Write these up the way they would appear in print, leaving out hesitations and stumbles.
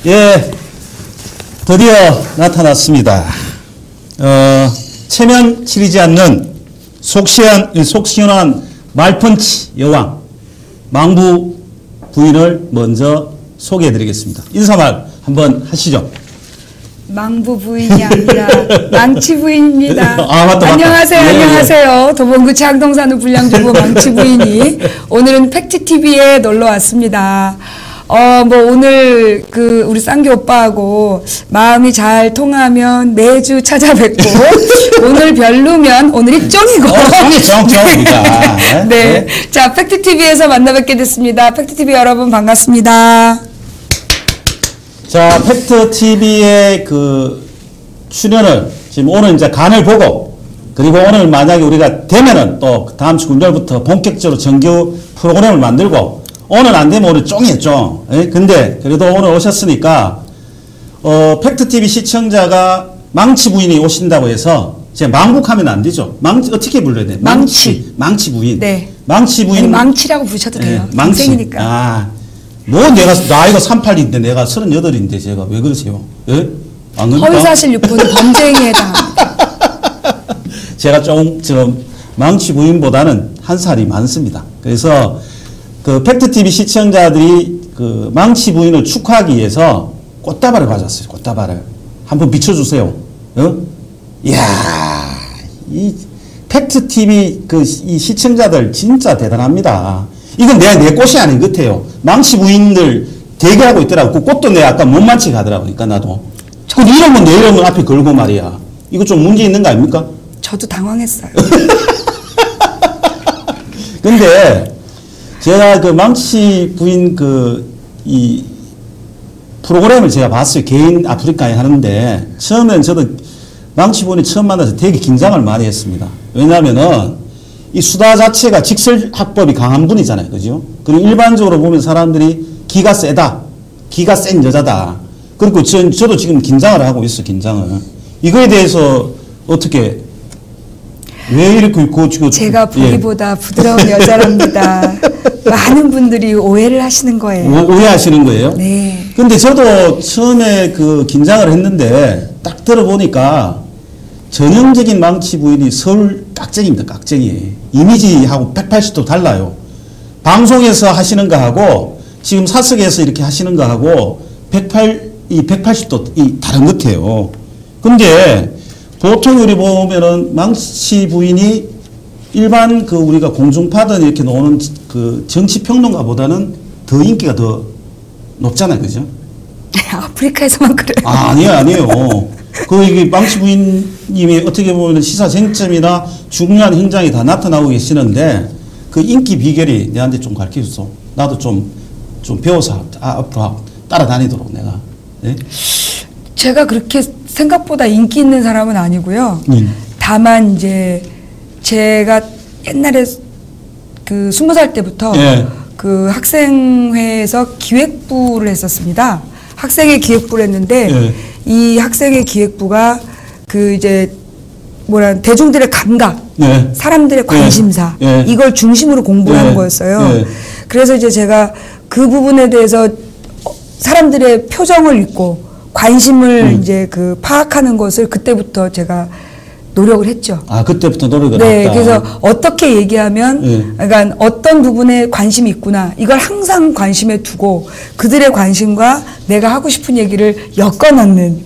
예, 드디어 나타났습니다. 체면 치리지 않는 속 시원한 말펀치 여왕 망부 부인을 먼저 소개해드리겠습니다. 인사말 한번 하시죠. 망부 부인이 아니라 망치 부인입니다. 아, 맞다. 안녕하세요. 예, 안녕하세요. 예. 도봉구 창동산후 불량주부 망치 부인이 오늘은 팩트TV에 놀러 왔습니다. 오늘 우리 쌍기 오빠하고 마음이 잘 통하면 매주 찾아뵙고 오늘 별로면 오늘이 쫑이고. 쫑입니다. 네. 네. 자, 팩트TV에서 만나뵙게 됐습니다. 팩트TV 여러분 반갑습니다. 자, 팩트TV의 출연을 지금 오늘 이제 간을 보고, 그리고 오늘 만약에 우리가 되면은 또 다음 주 금요일부터 본격적으로 정규 프로그램을 만들고, 오늘 안 되면 오늘 쫑이에요, 쫑. 예? 근데 그래도 오늘 오셨으니까, 팩트TV 시청자가 망치 부인이 오신다고 해서 제가 망국하면 안 되죠. 어떻게 불러야 돼? 망치 부인. 네. 망치 부인. 아니, 망치라고 부르셔도 돼요. 네, 망치. 동생이니까. 내가 나이가 38인데 내가 38인데 제가 왜 그러세요? 예? 안 그러니까? 허위사실 유포는 범죄행위에 해당합니다. 제가 좀 망치 부인보다는 한 살이 많습니다. 그래서 팩트TV 시청자들이 망치 부인을 축하하기 위해서 꽃다발을 가져왔어요. 꽃다발을 한번 비춰주세요. 이야, 이 팩트TV 이 시청자들 진짜 대단합니다. 이건 내 꽃이 아닌 것 같아요. 망치 부인들 대기하고 있더라고. 그 꽃도 내가 아까 못 맞히게 하더라고. 그러니까 나도. 그 이름은 내 이름을 앞에 걸고 말이야. 이거 좀 문제 있는 거 아닙니까? 저도 당황했어요. 근데 제가 망치 부인 이 프로그램을 제가 봤어요. 개인 아프리카에 하는데 처음엔 저도 망치 부인이 처음 만나서 되게 긴장을 많이 했습니다. 왜냐면은 이 수다 자체가 직설학법이 강한 분이잖아요. 그죠? 그리고 일반적으로 보면 사람들이 기가 세다. 기가 센 여자다. 그리고 저도 지금 긴장을 하고 있어, 긴장을. 이거에 대해서 어떻게, 왜 이렇게 제가 보기보다 부드러운 여자랍니다. 많은 분들이 오해를 하시는 거예요. 오해하시는 거예요? 네. 근데 저도 처음에 긴장을 했는데 딱 들어보니까 전형적인 망치 부인이 서울 깍쟁이입니다. 깍쟁이. 이미지하고 180도 달라요. 방송에서 하시는 거하고 지금 사석에서 이렇게 하시는 거하고 180도 다른 것 같아요. 근데 보통 우리 보면은 망치 부인이 일반 우리가 공중파든 이렇게 나오는 정치평론가보다는 더 인기가 더 높잖아요. 그죠? 아프리카에서만 그래요. 아니에요. 이게 망치 부인님이 어떻게 보면 시사 쟁점이나 중요한 현장이 다 나타나고 계시는데 그 인기 비결이 내한테 좀 가르쳐줬어. 나도 좀 배워서 앞으로 따라다니도록 내가. 네? 제가 그렇게 생각보다 인기 있는 사람은 아니고요. 다만 이제 제가 옛날에 20살 때부터 예. 학생회에서 기획부를 했었습니다. 학생회 기획부를 했는데 예. 이 학생회 기획부가 대중들의 감각, 예. 사람들의 관심사 예. 이걸 중심으로 공부하는 예. 거였어요. 예. 그래서 이제 제가 그 부분에 대해서 사람들의 표정을 읽고 관심을 이제 파악하는 것을 그때부터 제가 노력을 했죠. 그때부터 노력을 네, 했다. 그래서 어떻게 얘기하면, 예. 그러니까 어떤 부분에 관심이 있구나. 이걸 항상 관심에 두고 그들의 관심과 내가 하고 싶은 얘기를 엮어넣는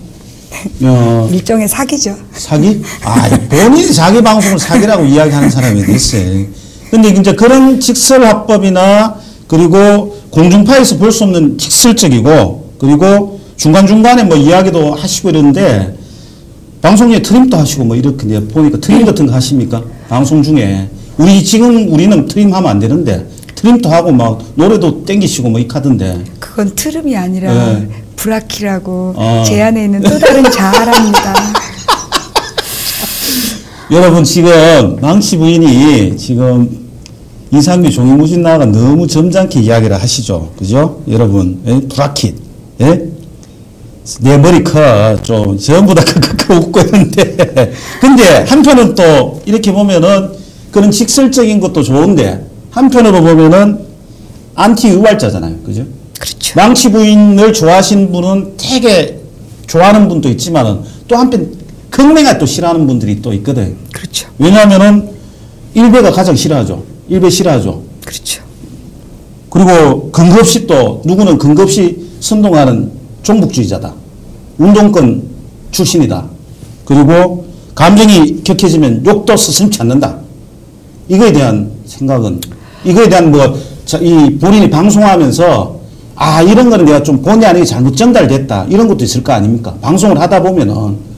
일종의 사기죠. 사기? 본인이 자기 방송을 사기라고 이야기하는 사람이 있어요. 근데 이제 그런 직설화법이나 그리고 공중파에서 볼 수 없는 직설적이고 그리고 중간중간에 이야기도 하시고 이러는데 방송 중에 트림도 하시고 이렇게 이제 보니까 트림 같은 거 하십니까? 방송 중에. 우리는 트림하면 안 되는데 트림도 하고 노래도 땡기시고 이 카던데. 그건 트림이 아니라 네. 브라키라고 제 안에 있는 또 다른 자아랍니다. 여러분 지금 망치 부인이 지금 이상규 종이무진 나가 너무 점잖게 이야기를 하시죠. 그죠? 여러분, 브라킷. 예? 내 머리 커. 좀, 전부 다 웃고 있는데. 근데, 한편은 또, 이렇게 보면은, 그런 직설적인 것도 좋은데, 한편으로 보면은, 안티 유발자잖아요. 그죠? 그렇죠. 망치 부인을 좋아하시는 분은 되게 좋아하는 분도 있지만은 또 한편 극명하게 또 싫어하는 분들이 또 있거든. 그렇죠. 왜냐하면은 일베가 가장 싫어하죠. 일베 싫어하죠. 그렇죠. 그리고 근거 없이 또 누구는 근거 없이 선동하는 종북주의자다. 운동권 출신이다. 그리고 감정이 격해지면 욕도 스스럼치 않는다. 이거에 대한 생각은 이거에 대한 이 본인이 방송하면서 아 이런 거는 내가 좀 본의 아니게 잘못 전달됐다 이런 것도 있을 거 아닙니까? 방송을 하다 보면은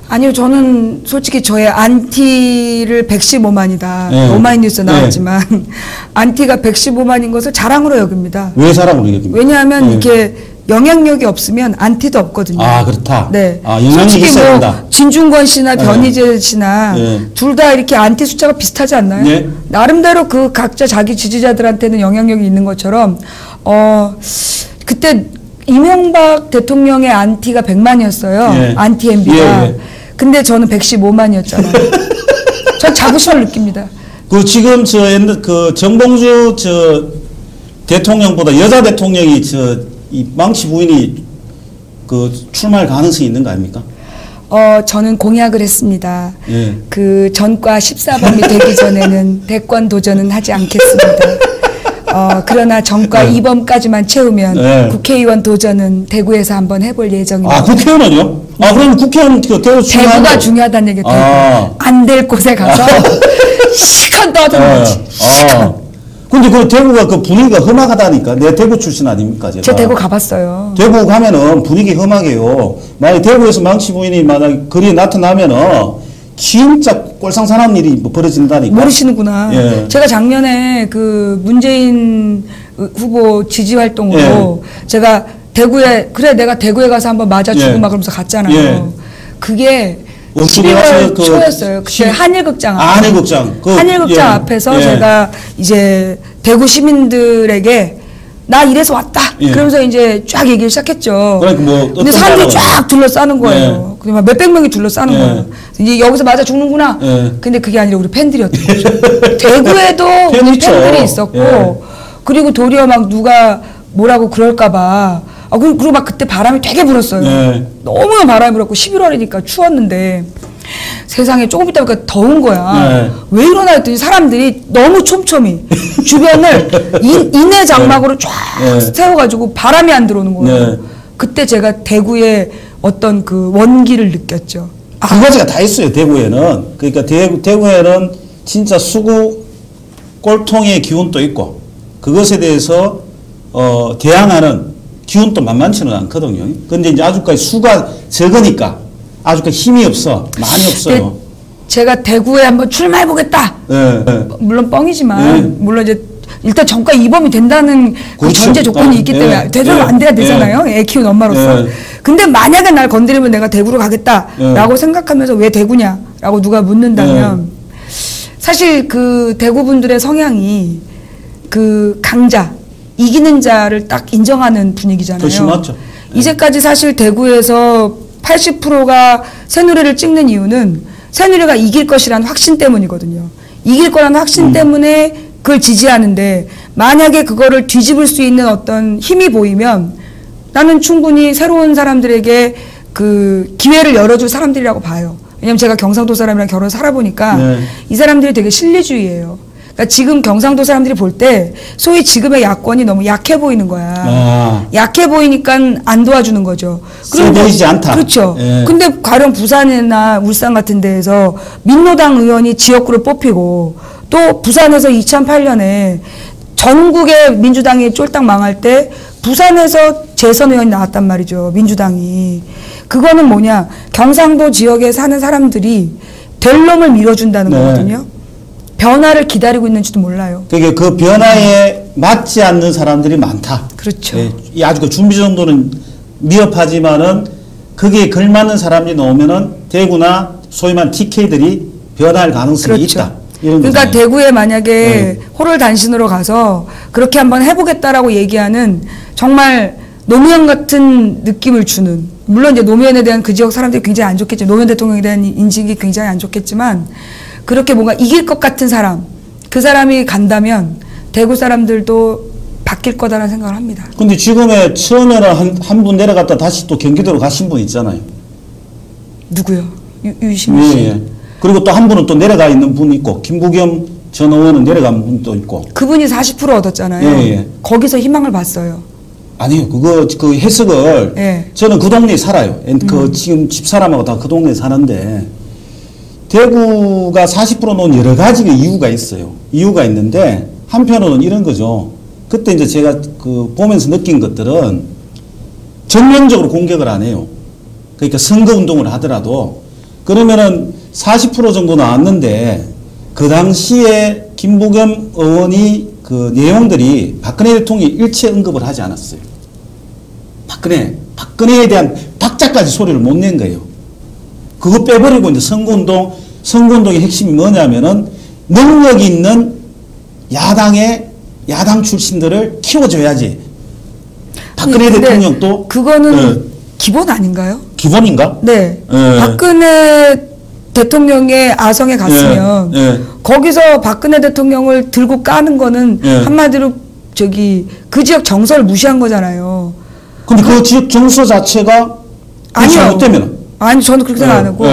아니요, 저는 솔직히 저의 안티를 115만이다. 네. 오마이뉴스 나왔지만 안티가 115만인 것을 자랑으로 여깁니다. 왜 사람으로 여깁니까? 왜냐하면 네. 이렇게 영향력이 없으면 안티도 없거든요. 아 그렇다. 네. 아 영향력이 솔직히 있어야 뭐 된다. 진중권 씨나 변희재 씨나 네. 둘 다 이렇게 안티 숫자가 비슷하지 않나요? 네. 나름대로 그 각자 자기 지지자들한테는 영향력이 있는 것처럼 그때 이명박 대통령의 안티가 100만이었어요. 예. 안티 MB가. 예, 예. 근데 저는 115만이었잖아요. 전 자부심을 느낍니다. 그 지금 그 정봉주 대통령보다 여자 대통령이 이 망치 부인이 그 출마할 가능성이 있는 거 아닙니까? 저는 공약을 했습니다. 예. 그 전과 14범이 되기 전에는 대권 도전은 하지 않겠습니다. 그러나 전과 네. 2범까지만 채우면 네. 국회의원 도전은 대구에서 한번 해볼 예정입니다. 아 국회의원은요? 아 그럼 국회의원 그 대구 대구가 중요하다는 얘기. 안 될 곳에 가서 시컷 떠드는 거지. 근데 그 대구가 그 분위기가 험악하다니까. 내 대구 출신 아닙니까 제가. 제 대구 가봤어요. 대구 가면은 분위기 험하게요. 만약 대구에서 망치 부인이 만약 거리에 나타나면은 진짜 꼴상사나운 일이 벌어진다니까. 모르시는구나. 예. 제가 작년에 그 문재인 후보 지지 활동으로 제가 대구에 내가 대구에 가서 한번 맞아주고 예. 막 그러면서 갔잖아요. 예. 그게 어떻게 12월 그 초였어요. 그때 한일극장 앞에. 한일극장. 한일극장 예. 앞에서 예. 제가 이제 대구 시민들에게 나 이래서 왔다. 예. 그러면서 이제 쫙 얘기를 시작했죠. 그러니까 뭐 근데 사람들이 쫙 둘러싸는 거예요. 그냥 막 몇백 명이 둘러싸는 예. 거예요. 이제 여기서 맞아 죽는구나. 예. 근데 그게 아니라 우리 팬들이었던 거죠. 대구에도 우리 팬이죠. 팬들이 있었고, 예. 그리고 도리어 막 누가 뭐라고 그럴까봐. 그리고 막 그때 바람이 되게 불었어요. 예. 너무 바람이 불었고 11월이니까 추웠는데 세상에 조금 있다 보니까 더운 거야. 네. 왜 이러나 했더니 사람들이 너무 촘촘히 주변을 인해 장막으로 쫙 네. 세워가지고 바람이 안 들어오는 거예요. 네. 그때 제가 어떤 그 원기를 느꼈죠. 두 가지가 다 있어요, 대구에는. 그러니까 대구에는 진짜 수구 꼴통의 기운도 있고, 그것에 대해서, 대항하는 기운도 만만치는 않거든요. 근데 이제 아직까지 수가 적으니까, 아직까지 힘이 없어. 많이 없어요. 제가 대구에 한번 출마해보겠다. 네, 네. 물론 뻥이지만, 네. 물론 이제 일단 전과 2범이 된다는 그 그렇죠. 전제 조건이 있기 때문에 되도록 안 돼야 되잖아요. 애 키운 엄마로서. 근데 만약에 날 건드리면 내가 대구로 가겠다라고 생각하면서 왜 대구냐라고 누가 묻는다면 사실 그 대구 분들의 성향이 그 강자, 이기는 자를 딱 인정하는 분위기잖아요. 더 심하죠. 이제까지 사실 대구에서 80%가 새누리를 찍는 이유는 새누리가 이길 것이라는 확신 때문이거든요. 이길 거라는 확신 때문에 그걸 지지하는데 만약에 그거를 뒤집을 수 있는 어떤 힘이 보이면 나는 충분히 새로운 사람들에게 그 기회를 열어줄 사람들이라고 봐요. 왜냐면 제가 경상도 사람이랑 결혼 살아보니까 이 사람들이 되게 실리주의예요. 그러니까 지금 경상도 사람들이 볼 때 소위 지금의 야권이 너무 약해 보이는 거야. 약해 보이니까 안 도와주는 거죠. 세 보이지 않다. 그렇죠. 예. 근데 가령 부산이나 울산 같은 데에서 민노당 의원이 지역구를 뽑히고 또 부산에서 2008년에 전국의 민주당이 쫄딱 망할 때 부산에서 재선 의원이 나왔단 말이죠. 민주당이. 그거는 뭐냐. 경상도 지역에 사는 사람들이 될 놈을 밀어준다는 거거든요. 변화를 기다리고 있는지도 몰라요. 그러니까 그 변화에 맞지 않는 사람들이 많다. 그렇죠. 예, 아주 그 준비 정도는 미흡하지만은 거기에 걸맞는 사람이 나오면은 대구나 소위 말하는 TK들이 변화할 가능성이 그렇죠. 있다. 이런 그러니까 거잖아요. 대구에 만약에 호롤단신으로 가서 그렇게 한번 해보겠다라고 얘기하는 정말 노무현 같은 느낌을 주는, 물론 이제 노무현에 대한 그 지역 사람들이 굉장히 안 좋겠죠. 노무현 대통령에 대한 인식이 굉장히 안 좋겠지만 그렇게 뭔가 이길 것 같은 사람, 그 사람이 간다면 대구 사람들도 바뀔 거다라는 생각을 합니다. 근데 지금에 처음에는 한 분 내려갔다 다시 또 경기도로 가신 분 있잖아요. 누구요? 유시민 씨. 예. 그리고 또 한 분은 또 내려가 있는 분이 있고 김부겸 전 의원은 내려간 분도 있고. 그분이 40% 얻었잖아요. 예. 거기서 희망을 봤어요. 아니요, 그 해석을 예. 저는 그 동네에 살아요. 그 지금 집사람하고 다 그 동네에 사는데 대구가 40% 놓은 여러 가지 이유가 있어요. 이유가 있는데 한편으로는 이런 거죠. 그때 이제 제가 그 보면서 느낀 것들은 전면적으로 공격을 안 해요. 그러니까 선거 운동을 하더라도 그러면은 40% 정도 나왔는데 그 당시에 김부겸 의원이 그 내용들이 박근혜 대통령이 일체 언급을 하지 않았어요. 박근혜에 대한 박자까지 소리를 못 낸 거예요. 그거 빼버리고 이제 선거운동의 핵심이 뭐냐면은 능력 있는 야당 출신들을 키워줘야지. 박근혜 대통령도 그거는 기본 아닌가요? 기본인가? 네. 박근혜 대통령의 아성에 갔으면 거기서 박근혜 대통령을 들고 까는 거는 한마디로 그 지역 정서를 무시한 거잖아요. 근데 그 지역 정서 자체가 잘못되면 아니 저는 그렇게 생각 안 하고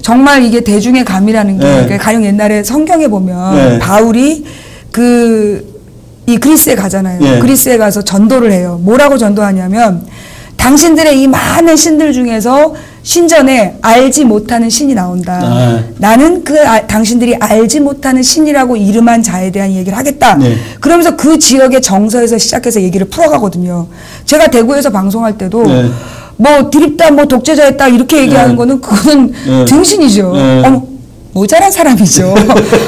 정말 이게 대중의 감이라는 게 그러니까 가령 옛날에 성경에 보면 바울이 이 그리스에 가잖아요. 그리스에 가서 전도를 해요. 뭐라고 전도하냐면 당신들의 이 많은 신들 중에서 신전에 알지 못하는 신이 나온다. 나는 당신들이 알지 못하는 신이라고 이름한 자에 대한 얘기를 하겠다. 그러면서 그 지역의 정서에서 시작해서 얘기를 풀어가거든요. 제가 대구에서 방송할 때도 뭐 드립다, 뭐 독재자였다 이렇게 얘기하는 거는 그거는 등신이죠. 모자란 사람이죠.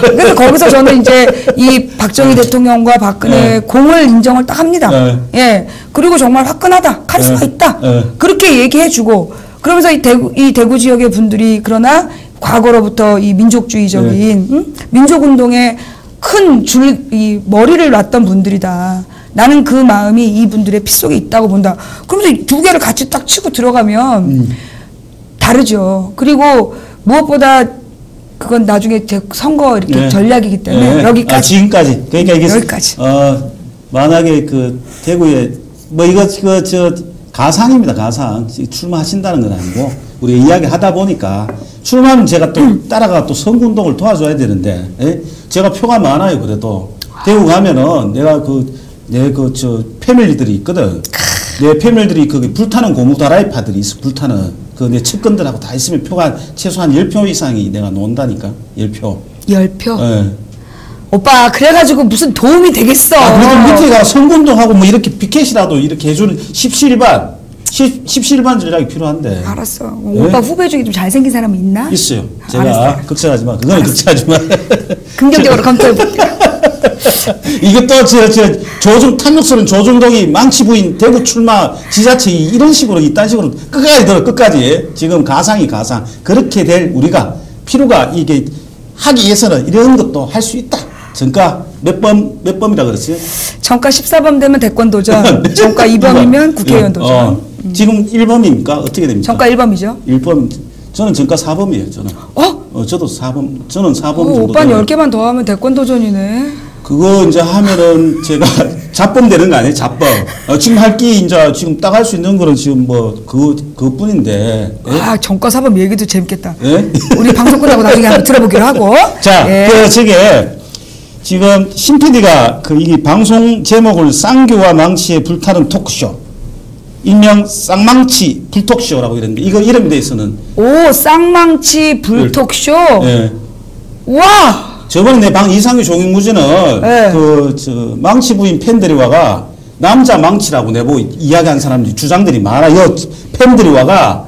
그래서 거기서 저는 이제 이 박정희 대통령과 박근혜 공을 인정을 딱 합니다. 예. 그리고 정말 화끈하다. 카리스마 있다. 그렇게 얘기해주고 그러면서 이 대구 지역의 분들이 그러나 과거로부터 이 민족주의적인 민족운동에 큰 이 머리를 놨던 분들이다. 나는 그 마음이 이분들의 피 속에 있다고 본다. 그러면서 두 개를 같이 딱 치고 들어가면 다르죠. 그리고 무엇보다 그건 나중에 선거 이렇게 전략이기 때문에 여기까지. 지금까지. 그러니까 이게 여기까지. 만약에 그 대구에 뭐 이거 가상입니다. 가상. 출마하신다는 건 아니고 우리가 이야기 하다 보니까 출마는 제가 또 따라가 또 선거운동을 도와줘야 되는데 제가 표가 많아요. 그래도 대구 가면은 내가 패밀리들이 있거든. 내 패밀리들이 불타는 고무다라이파들이 있어. 불타는 내 측근들하고 다 있으면 표가 최소한 10표 이상이 내가 놓는다니까. 10표. 10표? 예. 오빠 그래가지고 무슨 도움이 되겠어. 그래도 밑에 가 선거운동하고 뭐 이렇게 피켓이라도 이렇게 해주는 십시일반 전략이 필요한데. 알았어. 오빠 후배 중에 좀 잘생긴 사람이 있나? 있어요. 제가 알았어. 걱정하지 마. 그거는 걱정하지 마. 긍정적으로 검토해볼게. 이것도 탐욕스러운 조중동이 망치 부인 대구 출마 지자체 이런 식으로 이딴 식으로 끝까지 지금 가상. 그렇게 될 우리가 필요가 이게 하기 위해서는 이런 것도 할 수 있다. 정가 몇 범이라 그랬어요? 정가 14범 되면 대권 도전, 정가 2범이면 국회의원 도전. 지금 1범입니까? 어떻게 됩니까? 정가 1범이죠. 1범. 저는 정가 4범이에요. 저는. 저도 4범. 저는 4범 정도. 오빠는 10개만 더 하면 대권 도전이네. 그거 이제 하면은 제가 잡범 되는 거 아니에요? 잡범. 지금 지금 딱 할 수 있는 거는 지금 그뿐인데. 정가 4범 얘기도 재밌겠다. 예? 우리 방송 끝나고 나중에 한번 들어보기로 하고. 자, 저게 지금 신 PD가 이 방송 제목을 쌍교와 망치에 불타는 토크쇼. 일명 쌍망치 불톡쇼라고 이랬는데 이거 이름에 대해서는 쌍망치 불톡쇼. 와. 저번에 내 방 이상규 종횡무진을 망치 부인 팬들이 와가 남자 망치라고 내보고 이야기한 사람들이 주장들이 많아. 팬들이 와가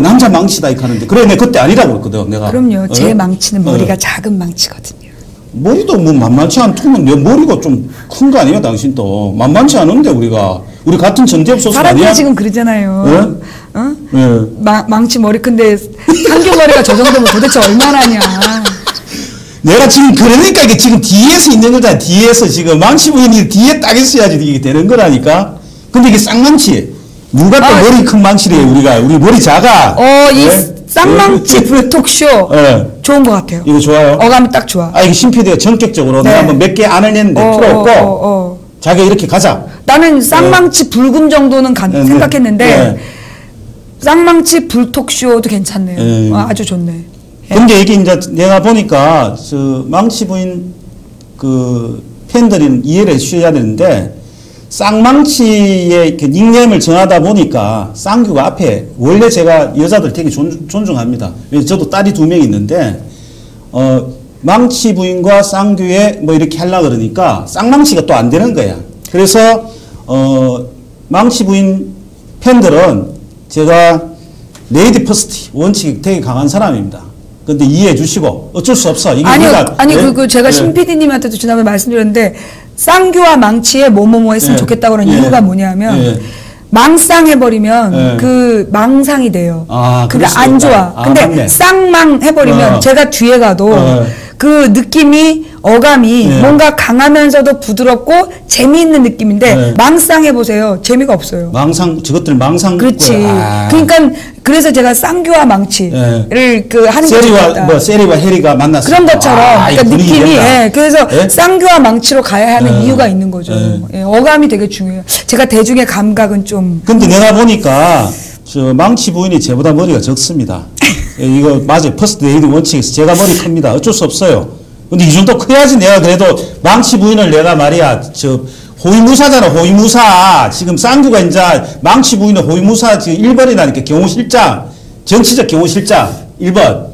남자 망치다 이렇게 하는데 그래 내가 그때 아니라고 그랬거든 내가. 그럼요. 제 망치는 머리가 작은 망치거든요. 머리도 뭐 만만치 않더만 내 머리가 좀 큰 거 아니야 당신도. 만만치 않은데 우리 같은 전대협 소속 아니야? 사람들이 지금 그러잖아요. 망치 머리 큰데 한교 머리가 저 정도면 도대체 얼마나냐. 내가 지금 그러니까 이게 지금 뒤에서 있는 거잖아. 뒤에서 지금 망치 부인이 뒤에 딱 있어야지 이게 되는 거라니까. 근데 이게 쌍망치. 누가 또 머리 큰 망치래 우리 머리 작아. 이 쌍망치 불톡쇼 좋은 것 같아요. 이거 좋아요. 어감이 딱 좋아. 이게 신 PD가 전격적으로 내가 뭐 몇 개 안 했는데 필요 없고 자기가 이렇게 가자. 나는 쌍망치 불금 정도는 네, 생각했는데 네. 쌍망치 불톡쇼도 괜찮네요. 네. 아주 좋네. 예. 근데 이게 이제 내가 보니까 저 망치 부인 그 팬들은 이해를 해주셔야 되는데 쌍망치의 그 닉네임을 정하다 보니까 쌍규가 앞에 원래 제가 여자들 되게 존중합니다. 왜냐면 저도 딸이 2명 있는데 망치 부인과 쌍규에 뭐 이렇게 하려고 그러니까 쌍망치가 또 안 되는 거야. 그래서 망치 부인 팬들은 제가 레이디 퍼스트 원칙이 되게 강한 사람입니다. 근데 이해해 주시고 어쩔 수 없어. 이게 아니요, 제가 신 PD님한테도 지난번에 말씀드렸는데 쌍규와 망치에 뭐뭐뭐 했으면 좋겠다고 하는 이유가 뭐냐면 망쌍 해버리면 그 망상이 돼요. 그게 안 좋아. 근데 맞네. 쌍망 해버리면 제가 뒤에 가도 그 느낌이 어감이 뭔가 강하면서도 부드럽고 재미있는 느낌인데 망쌍 해보세요. 재미가 없어요. 저것들 망상. 그렇지. 그러니까 그래서 제가 쌍규와 망치를 그 하는 게 좋겠다. 세리와 해리가 만났어. 그런 것처럼 그러니까 느낌이 그래서 쌍규와 망치로 가야 하는 이유가 있는 거죠. 어감이 되게 중요해요. 제가 대중의 감각은 좀. 근데 내가 보니까 저 망치 부인이 저보다 머리가 적습니다. 이거 맞아요. 퍼스트 레이디 원칙에서 제가 머리 큽니다. 어쩔 수 없어요. 근데 이 정도 커야지 내가 그래도 망치 부인을 내가 말이야 저 호위무사잖아. 호위무사. 지금 쌍규가 이제 망치 부인은 호위무사 지금 1번이라니까 경호실장, 정치적 경호실장 1번.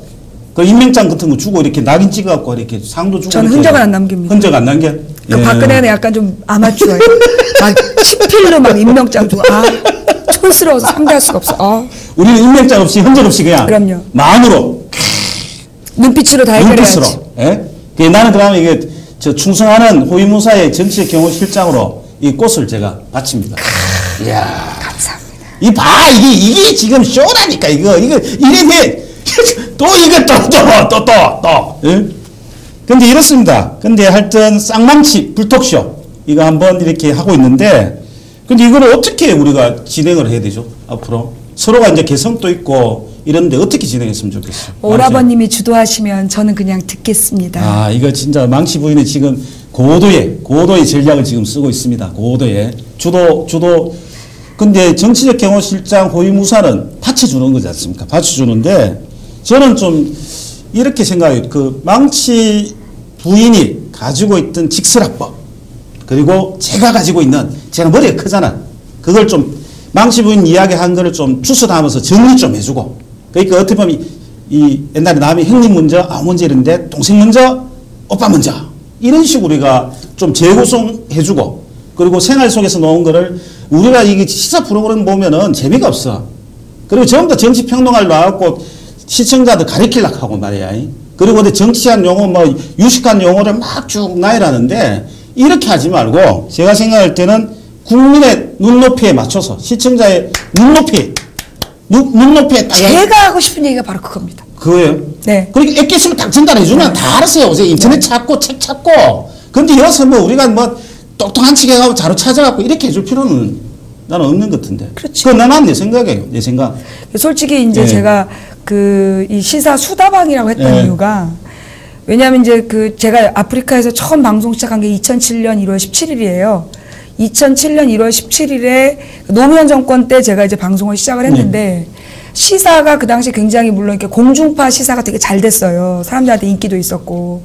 그 임명장 같은 거 주고 이렇게 낙인 찍어갖고 이렇게 상도 주고. 저는 흔적을 안 남깁니다. 흔적 안 남겨? 그 박근혜는 약간 좀 아마추어예요. 막 친필로 막 임명장 주고 촌스러워서 상대할 수가 없어. 우리는 임명장 없이 흔적 없이 그냥. 그럼요. 마음으로. 눈빛으로 다 해결해야지. 눈빛으로. 예? 나는 그러면 이게 저 충성하는 호위무사의 정치적 경호실장으로 이 꽃을 제가 바칩니다. 이야. 감사합니다. 이게 지금 쇼라니까, 이거 이래, 또 이거 또. 예? 근데 이렇습니다. 근데 하여튼 쌍망치 불톡쇼, 이거 한번 이렇게 하고 있는데, 근데 이거를 어떻게 우리가 진행을 해야 되죠? 앞으로? 서로가 이제 개성도 있고, 이런데 어떻게 진행했으면 좋겠어요? 오라버님이 주도하시면 저는 그냥 듣겠습니다. 이거 진짜 망치 부인은 지금 고도의 전략을 지금 쓰고 있습니다. 고도의. 주도. 근데 정치적 경호실장 호위무사는 받쳐주는 거지 않습니까? 받쳐주는데, 저는 좀 이렇게 생각해요. 그 망치 부인이 가지고 있던 직설학법, 그리고 제가 가지고 있는, 제가 머리가 크잖아. 그걸 좀, 망치 부인 이야기한 거를 좀 추스담아서 정리 좀 해주고, 그러니까 어떻게 보면 이 옛날에 남이 형님 먼저, 먼저 이랬는데 동생 먼저, 오빠 먼저 이런 식으로 우리가 좀 재구성해주고, 그리고 생활 속에서 놓은 거를 우리가 이게 시사 프로그램 보면은 재미가 없어. 그리고 전부 다 정치 평론가를 나와갖고 시청자들 가리키려고 하고 말이야. 그리고 근데 정치한 용어 유식한 용어를 막 쭉 나열하는데 이렇게 하지 말고 제가 생각할 때는 국민의 눈높이에 맞춰서 시청자의 눈높이에 딱. 제가 하고 싶은 얘기가 바로 그겁니다. 그거예요? 네. 그러니까 애께으면 딱 전달해주면 다 알았어요. 요새 인터넷 찾고 책 찾고. 근데 여기서 우리가 똑똑한 척 해가지고 자료 찾아갖고 이렇게 해줄 필요는 나는 없는 것 같은데. 그렇지. 그건 난 내 생각이에요. 내 생각. 솔직히 이제 제가 이 시사 수다방이라고 했던 이유가 왜냐하면 이제 제가 아프리카에서 처음 방송 시작한 게 2007년 1월 17일이에요. 2007년 1월 17일에 노무현 정권 때 제가 이제 방송을 시작을 했는데 시사가 그 당시 굉장히 물론 이렇게 공중파 시사가 되게 잘 됐어요. 사람들한테 인기도 있었고.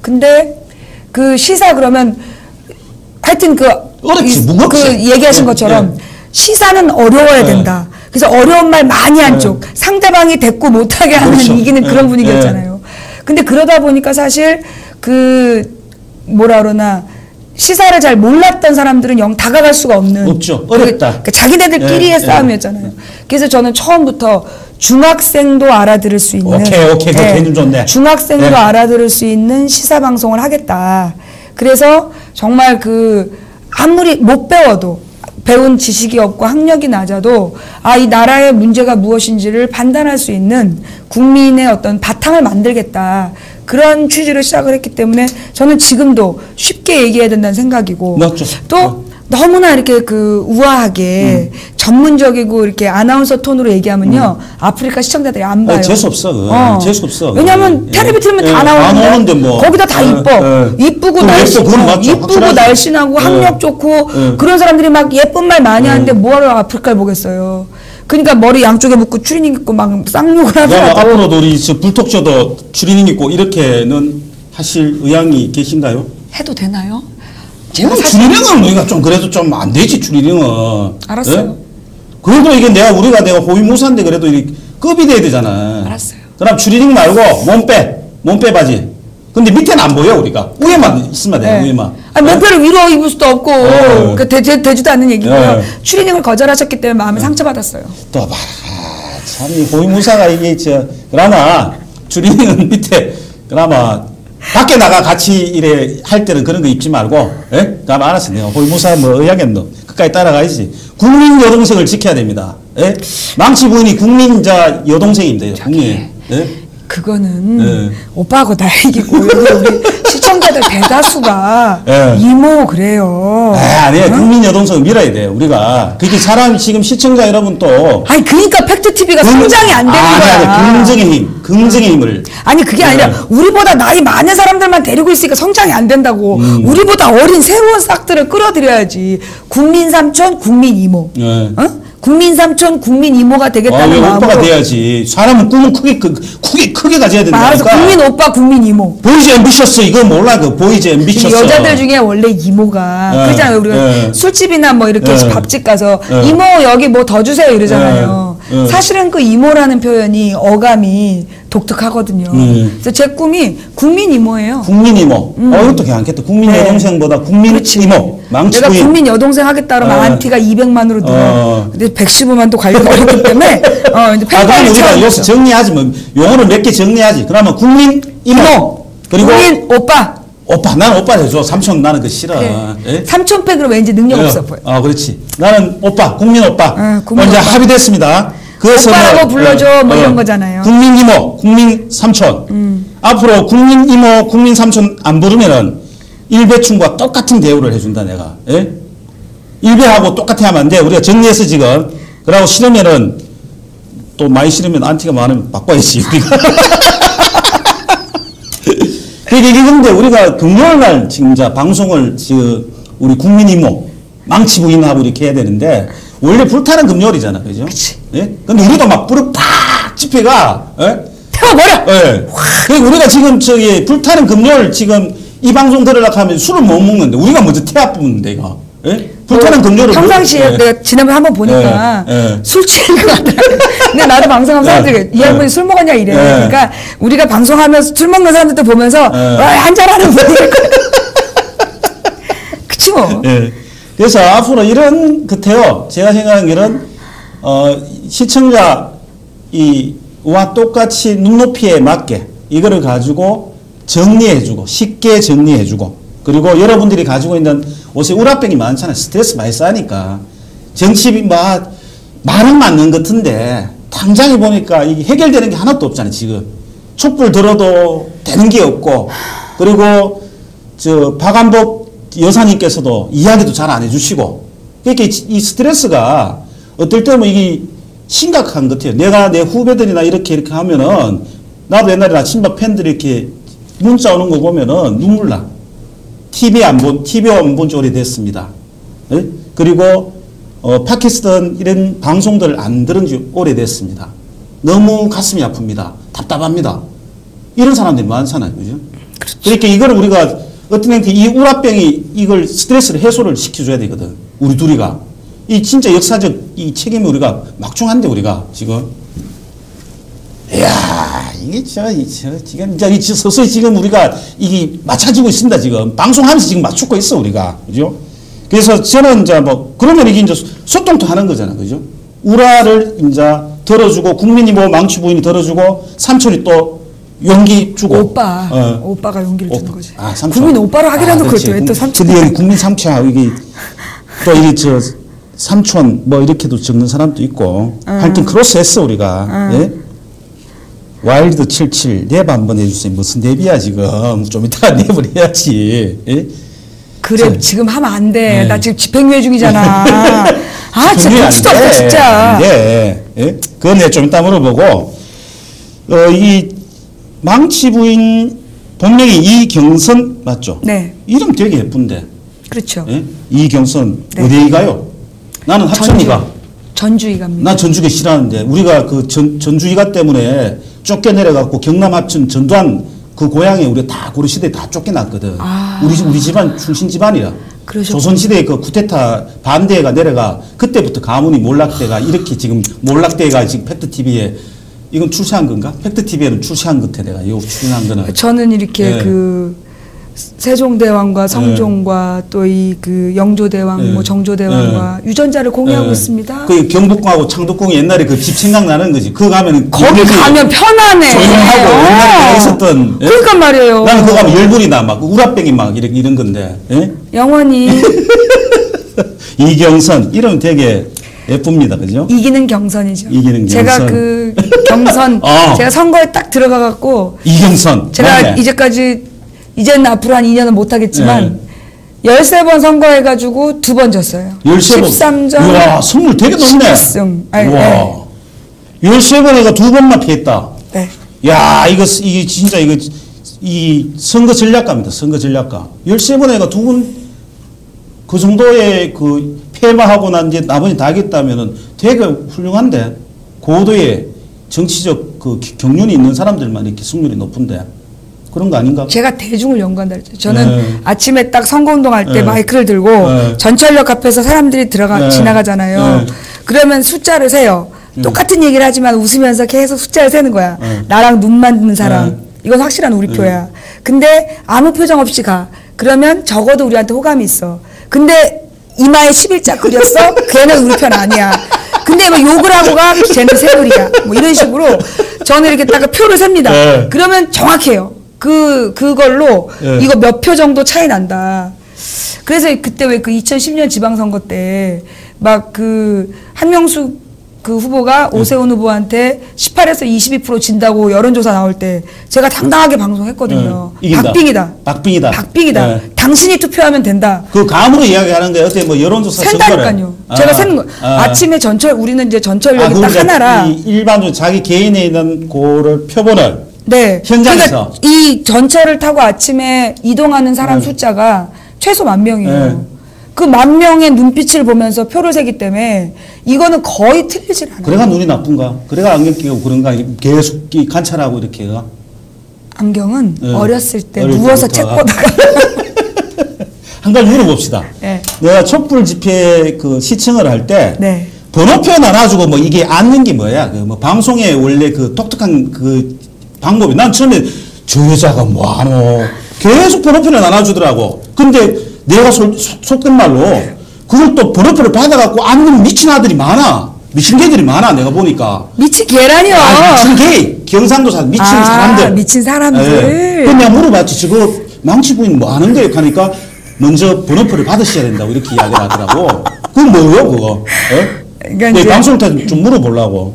근데 그 시사 그러면 하여튼 어렵지, 무겁지. 얘기하신 것처럼 시사는 어려워야 된다. 그래서 어려운 말 많이 한 쪽, 상대방이 대꾸 못하게 하는 이기는 그런 분위기였잖아요. 근데 그러다 보니까 사실 뭐라 그러나 시사를 잘 몰랐던 사람들은 영 다가갈 수가 없는. 없죠. 어렵다. 그러니까 자기네들끼리의 싸움이었잖아요. 그래서 저는 처음부터 중학생도 알아들을 수 있는. 오케이. 그 개념 좋네. 중학생도 알아들을 수 있는 시사 방송을 하겠다. 그래서 정말 아무리 못 배워도 배운 지식이 없고 학력이 낮아도 이 나라의 문제가 무엇인지를 판단할 수 있는 국민의 어떤 바탕을 만들겠다. 그런 취지로 시작을 했기 때문에 저는 지금도 쉽게 얘기해야 된다는 생각이고 맞죠. 또 너무나 이렇게 그 우아하게 전문적이고 이렇게 아나운서 톤으로 얘기하면요. 아프리카 시청자들이 안 봐요. 재수 없어. 재수 없어. 왜냐면 텔레비 틀면 다 나오는데 뭐. 거기다 다 이뻐. 이쁘고 이쁘고 날씬하고 학력 좋고 그런 사람들이 막 예쁜 말 많이 하는데 뭐하러 아프리카를 보겠어요. 그러니까 머리 양쪽에 묶고 추리닝 입고 막 쌍욕을 하더라도. 앞으로도 우리 불톡쇼도 추리닝 입고 이렇게는 하실 의향이 계신가요? 해도 되나요? 제가 추리닝은 우리가 좀 그래도 좀 안 되지 추리닝은. 알았어요. 네? 그래도 이게 내가 호위무사인데 그래도 이 급이 돼야 되잖아. 알았어요. 그럼 추리닝 말고 몸빼 바지. 근데 밑에는 안 보여 우리가 위에만 있으면 돼. 네. 위에만. 아니, 몸빼를 위로 입을 수도 없고 되지도 않는 얘기고요. 추리닝을 거절하셨기 때문에 마음에 상처받았어요. 또 봐라. 참 이 호위무사가 이게 그나마 추리닝은 밑에 그나마 밖에 나가 같이 이래 할 때는 그런 거 입지 말고, 예? 그럼 알았어. 내가 호위무사 뭐 의하겠노. 끝까지 따라가야지. 국민 여동생을 지켜야 됩니다. 예? 망치 부인이 국민자 여동생입니다. 국민. 예? 그거는 오빠하고 나 얘기고 우리 시청자들 대다수가 이모 그래요. 아니에요. 국민 여동생을 밀어야 돼요. 우리가 그게 사람 지금 시청자 여러분 또 아니 그러니까 팩트 TV가 성장이 안 되는 거야. 긍정의 힘을. 아니 그게 아니라 우리보다 나이 많은 사람들만 데리고 있으니까 성장이 안 된다고. 우리보다 어린 새로운 싹들을 끌어들여야지. 국민 삼촌, 국민 이모. 국민 삼촌, 국민 이모가 되겠다는 마음으로. 오빠가 돼야지. 사람은 꿈은 크게 가져야 된다니까. 맞아. 국민 오빠, 국민 이모. 보이즈 앰비셔스 이거 몰라 그 보이즈 앰비셔스. 여자들 중에 원래 이모가 그러잖아요. 우리가 술집이나 뭐 이렇게 밥집 가서 이모 여기 뭐 더 주세요 이러잖아요. 사실은 그 이모라는 표현이 어감이 독특하거든요. 그래서 제 꿈이 국민 이모예요. 국민 이모. 이것도 괜찮겠다. 국민 여동생보다 국민 이모. 내가 국민 여동생 하겠다 그러면 안티가 200만으로 늘어. 근데 115만 또 관리가 어렵기 때문에 이제 그럼 우리가 여기서 정리하지 뭐 용어를 몇 개 정리하지. 그러면 국민 이모. 그리고 국민 오빠. 난 오빠 해줘. 삼촌 나는 그 싫어. 그래. 삼촌 팩으로 왠지 능력 없어 보여. 그렇지. 나는 오빠, 국민 오빠. 국민 이제 오빠. 합의됐습니다. 그래서 오빠라고 불러줘 뭐 이런 거잖아요. 국민 이모, 국민 삼촌. 앞으로 국민 이모, 국민 삼촌 안 부르면은 일배충과 똑같은 대우를 해준다 내가. 예? 일배하고 똑같이 하면 안 돼. 우리가 정리해서 지금. 그러고 싫으면은 또 많이 싫으면 안티가 많으면 바꿔야지 우리가. 근데 우리가 금요일날 지금 방송을 우리 국민 이모 망치 부인하고 이렇게 해야 되는데 원래 불타는 금요일이잖아, 그죠? 그치. 예? 근데 우리도 막 불을 팍 집회가, 예? 태워버려! 예. 그리고 우리가 지금 불타는 금요일 지금 이 방송 들으려고 하면 술을 못 먹는데 우리가 먼저 태아 뽑는데, 이거. 예? 불타는 금요일을. 평상시에 내가 지난번에 한번 보니까 술 취한 것 같아. 근데 나도 방송하면 사람들이 이 할머니 술 먹었냐 이래. 그러니까 우리가 방송하면서 술 먹는 사람들도 보면서 한잔하는 분이 그치 뭐. 예. 그래서 앞으로 이런 같아요. 제가 생각하기는 시청자 와 똑같이 눈높이에 맞게 이거를 가지고 정리해주고 쉽게 정리해주고 그리고 여러분들이 가지고 있는 옷에 우라병이 많잖아요. 스트레스 많이 쌓으니까 정치비 말은 맞는 것 같은데 당장에 보니까 이게 해결되는 게 하나도 없잖아요. 지금 촛불 들어도 되는 게 없고 그리고 박안복 여사님께서도 이야기도 잘 안 해주시고 그러니까 이 스트레스가 어떨 때는 이게 심각한 것 같아요. 내가 내 후배들이나 이렇게 하면은 나도 옛날에 나침반 팬들이 이렇게 문자 오는 거 보면은 눈물 나. TV 안 본 지 오래됐습니다. 네? 그리고 팟캐스트 이런 방송들을 안 들은 지 오래됐습니다. 너무 가슴이 아픕니다. 답답합니다. 이런 사람들이 많잖아요. 그죠? 그렇죠. 그러니까 이걸 우리가 어떤 이 우라병이 이걸 스트레스를 해소를 시켜줘야 되거든. 우리 둘이가. 이 진짜 역사적 이 책임이 우리가 막중한데 우리가 지금. 이야, 이게 지금 서서히 지금 우리가 이게 맞춰지고 있습니다. 지금 방송하면서 지금 맞추고 있어 우리가. 그죠? 그래서 저는 이제 그러면 이게 이제 소통도 하는 거잖아. 그죠? 우라를 이제 들어주고 국민이 망치 부인이 들어주고 삼촌이 또 용기 주고. 오빠가 용기를 주는 거지. 삼촌. 국민 오빠로 하기라도 그렇죠. 왜 또 삼촌. 여기 국민 삼촌 이게 또 이게 삼촌 뭐 이렇게도 적는 사람도 있고 하여튼 크로스 했어 우리가. 예? 와일드 77 랩 한번 해주세요. 무슨 랩이야 지금. 좀 이따가 랩을 해야지. 예? 그래 지금 하면 안 돼. 네. 나 지금 집행유예 중이잖아. 아 진짜 볼 수도 없다 진짜. 예. 예. 그건 내가 좀 이따 물어보고 이 망치 부인 본명이 이경선 맞죠? 네. 이름 되게 예쁜데. 그렇죠. 예? 이경선 네. 어디에 가요? 나는 합천이가. 전주이갑니다. 나 전주가 싫어하는데 우리가 그 전주이가 때문에 쫓겨내려갖고 경남 합천 전두환 그 고향에 우리 다 고려시대에 다 쫓겨났거든. 아. 우리 집안 출신 집안이야. 그러셨구나. 조선시대에 그 쿠데타 반대가 내려가 그때부터 가문이 몰락대가 이렇게 지금 몰락대가 지금 팩트TV에 이건 출시한 건가? 팩트TV에는 출시한 것 같아 내가 요 출연한 거는. 저는 이렇게 네. 그 세종대왕과 성종과 또 이 그 영조대왕, 네. 뭐 정조대왕과 유전자를 공유하고 있습니다. 그 경복궁하고 창덕궁 옛날에 그 집 생각나는 거지. 그거 가면은 거기 가면 편하네. 조용하고 옛날에 내가 있었던. 예? 그러니까 말이에요. 나는 그거 가면 열불이 나. 막 우라병이 막 이런 건데. 예? 영원히 이경선 이름 되게 예쁩니다. 그죠? 이기는 경선이죠. 이기는 제가 경선. 그 경선 제가 선거에 딱 들어가 갖고 이경선. 제가 맞네. 이제는 앞으로 한 2년은 못 하겠지만 13번 선거해가지고 2번 졌어요. 13번. 13전. 우와, 선물 되게 높네. 10승. 우와. 13번에가 2번만 피했다. 네. 야, 이게 진짜 이 선거 전략가입니다. 선거 전략가. 13번에가 2번 그 정도의 그 폐마하고 난 이제 나머지 다 하겠다면은 되게 훌륭한데 고도의 정치적 그 경륜이 있는 사람들만 이렇게 승률이 높은데 그런 거 아닌가? 제가 대중을 연구한다 그랬죠. 저는 네. 아침에 딱 선거운동 할 때 네. 마이크를 들고 네. 전철역 앞에서 사람들이 네. 지나가잖아요. 네. 그러면 숫자를 세요. 똑같은 얘기를 하지만 웃으면서 계속 숫자를 세는 거야. 네. 나랑 눈 맞는 사람. 네. 이건 확실한 우리 표야. 근데 아무 표정 없이 가. 그러면 적어도 우리한테 호감이 있어. 근데 이마에 11자 그렸어? 걔는 우리 편 아니야. 근데 뭐 욕을 하고 가? 쟤는 새글이야. 뭐 이런 식으로 저는 이렇게 딱 표를 셉니다. 네. 그러면 정확해요. 그걸로 네. 이거 몇 표 정도 차이 난다. 그래서 그때 왜 그 2010년 지방선거 때 막 그 한명숙 그 후보가 오세훈 후보한테 18에서 22% 진다고 여론조사 나올 때 제가 당당하게 방송했거든요. 이긴다. 박빙이다. 박빙이다. 네. 당신이 투표하면 된다. 그 감으로 이야기하는 거예요. 어때 뭐 여론조사 센다니까요. 제가 세는 거. 아침에 우리는 이제 전철역이 딱 하나라. 일반적으로 자기 개인에 있는 고를 표본을 네. 현장에서. 그러니까 이 전철을 타고 아침에 이동하는 사람 숫자가 최소 10,000명이에요. 네. 그 10,000명의 눈빛을 보면서 표를 세기 때문에 이거는 거의 틀리질 않아요. 그래가 눈이 나쁜가? 그래가 안경 끼고 그런가? 계속 관찰하고 이렇게 가? 안경은 네. 어렸을 때 어릴 누워서 때부터. 책 보다가 한 가지 물어봅시다. 네. 내가 촛불 집회 그 시청을 할 때 네. 번호표 나눠주고 뭐 이게 앉는 게 뭐야? 그 뭐 방송에 원래 그 독특한 그 방법이 난 처음에 저 여자가 뭐하노 계속 번호표를 나눠주더라고. 근데 내가 속된 말로 그걸 또 번호표를 받아갖고 앉는 미친 아들이 많아. 미친 개들이 많아. 내가 보니까. 미친 계란이요. 미친 개. 경상도 미친 사람들. 미친 사람들. 예. 그럼 내가 물어봤지. 저거 망치 부인 뭐 하는 거예요? 하니까 먼저 번호표를 받으셔야 된다고 이렇게 이야기를 하더라고. 그건 뭐예요, 그거? 예? 그러니까 네, 이제 방송 때 좀 물어보려고.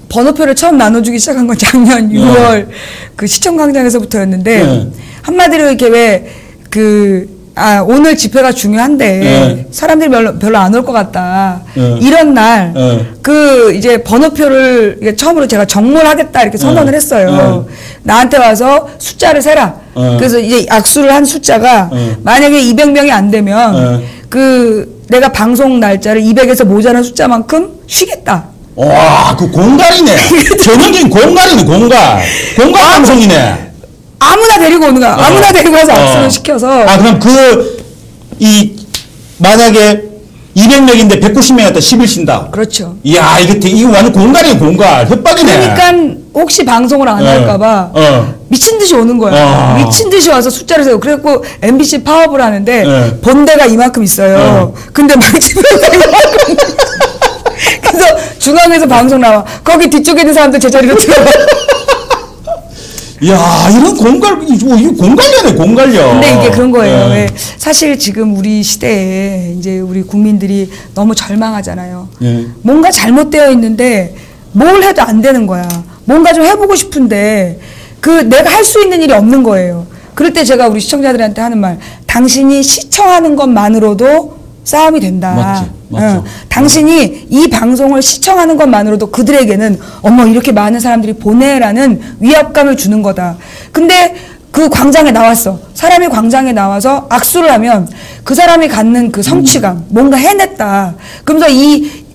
번호표를 처음 나눠주기 시작한 건 작년 6월 그 시청광장에서부터였는데 네. 한마디로 이렇게 왜 오늘 집회가 중요한데 네. 사람들이 별로 안 올 것 같다. 네. 이런 날 네. 그 이제 번호표를 이게 처음으로 제가 정모하겠다 이렇게 선언을 네. 했어요. 나한테 와서 숫자를 세라. 네. 그래서 이제 악수를 한 숫자가 네. 만약에 200명이 안 되면 네. 그 내가 방송 날짜를 200에서 모자란 숫자만큼 쉬겠다. 와, 그 공갈이네. 전형적인 공갈이네, 공갈. 공갈 방송이네. 아무나 데리고 오는 거야. 아무나 데리고 와서 악수를 시켜서. 그럼 만약에 200명인데 190명한테 10일 쉰다. 그렇죠. 이야, 이거 완전 공갈이네, 공갈. 협박이네. 그러니까 혹시 방송을 안 할까봐 미친 듯이 오는 거야. 미친 듯이 와서 숫자를 세고. 그래갖고 MBC 파업을 하는데 본대가 이만큼 있어요. 근데 망치부인가 이만큼. 그래서 중앙에서 방송 나와. 거기 뒤쪽에 있는 사람들 제자리로 들어가. 이야, 이런 이거 공갈려네, 공갈려. 근데 이게 그런 거예요. 왜 사실 지금 우리 시대에 이제 우리 국민들이 너무 절망하잖아요. 뭔가 잘못되어 있는데 뭘 해도 안 되는 거야. 뭔가 좀 해보고 싶은데 내가 할 수 있는 일이 없는 거예요. 그럴 때 제가 우리 시청자들한테 하는 말, 당신이 시청하는 것만으로도 싸움이 된다. 맞지, 맞죠. 당신이 이 방송을 시청하는 것만으로도 그들에게는 어머 이렇게 많은 사람들이 보내라는 위압감을 주는 거다. 근데 그 광장에 나왔어. 사람이 광장에 나와서 악수를 하면 그 사람이 갖는 그 성취감, 뭔가 해냈다. 그러면서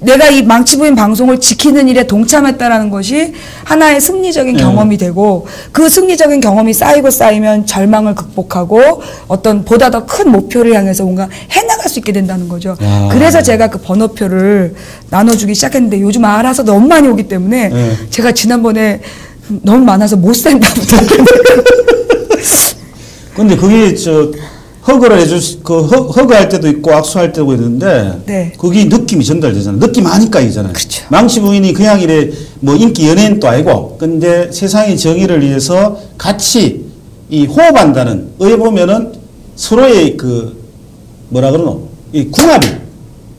내가 이 망치부인 방송을 지키는 일에 동참했다라는 것이 하나의 승리적인 경험이 되고, 그 승리적인 경험이 쌓이고 쌓이면 절망을 극복하고 어떤 보다 더 큰 목표를 향해서 뭔가 해나갈 수 있게 된다는 거죠. 야. 그래서 제가 그 번호표를 나눠주기 시작했는데 요즘 알아서 너무 많이 오기 때문에 제가 지난번에 너무 많아서 못 산다고. 근데 그게 허그를 허그할 때도 있고 악수할 때도 있는데, 네. 그게 느낌이 전달되잖아. 느낌 하니까 이잖아요. 그렇죠. 망치 부인이 그냥 이래 뭐 인기 연예인도 아니고, 근데 세상의 정의를 위해서 같이 이 호흡한다는, 의에 보면은 서로의 뭐라 그러노? 이 궁합이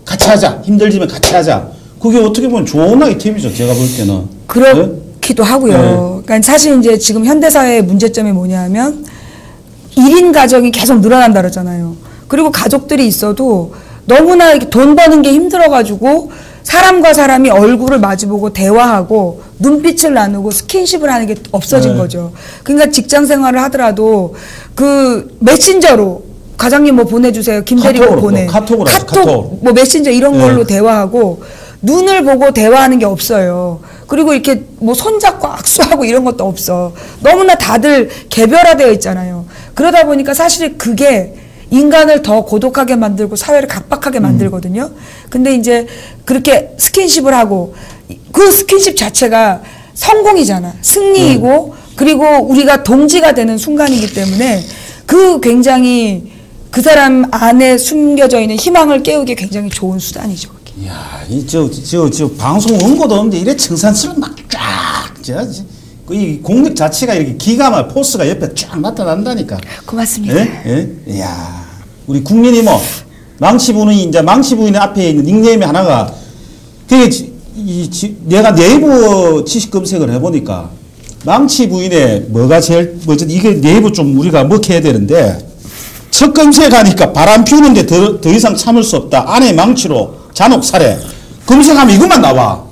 같이 하자. 힘들지만 같이 하자. 그게 어떻게 보면 좋은 아이템이죠. 제가 볼 때는. 그렇기도 하고요. 네. 그러니까 사실 이제 지금 현대사회의 문제점이 뭐냐면 1인 가정이 계속 늘어난다 그러잖아요. 그리고 가족들이 있어도 너무나 이렇게 돈 버는 게 힘들어가지고 사람과 사람이 얼굴을 마주보고 대화하고 눈빛을 나누고 스킨십을 하는 게 없어진 거죠. 그러니까 직장 생활을 하더라도 그 메신저로 과장님 뭐 보내주세요. 김대리가 보내. 카톡으로 카톡, 뭐 메신저 이런 걸로 대화하고 눈을 보고 대화하는 게 없어요. 그리고 이렇게 뭐 손잡고 악수하고 이런 것도 없어. 너무나 다들 개별화되어 있잖아요. 그러다 보니까 사실 그게 인간을 더 고독하게 만들고 사회를 각박하게 만들거든요. 근데 이제 그렇게 스킨십을 하고 그 스킨십 자체가 성공이잖아. 승리이고 그리고 우리가 동지가 되는 순간이기 때문에 그 굉장히 그 사람 안에 숨겨져 있는 희망을 깨우기 굉장히 좋은 수단이죠. 이야, 저 방송 원고도 없는데 이래 청산스러운 막 쫙, 이 공력 자체가 이렇게 기가 막 포스가 옆에 쫙 나타난다니까. 고맙습니다. 예? 이야, 우리 국민이 뭐, 망치 부인의 앞에 있는 닉네임이 하나가 되게 내가 네이버 지식 검색을 해보니까 망치 부인의 뭐가 제일, 이게 네이버 좀 우리가 먹혀야 되는데 첫 검색하니까 바람 피우는데 더 이상 참을 수 없다. 아내 망치로 잔혹 살해. 검색하면 이것만 나와.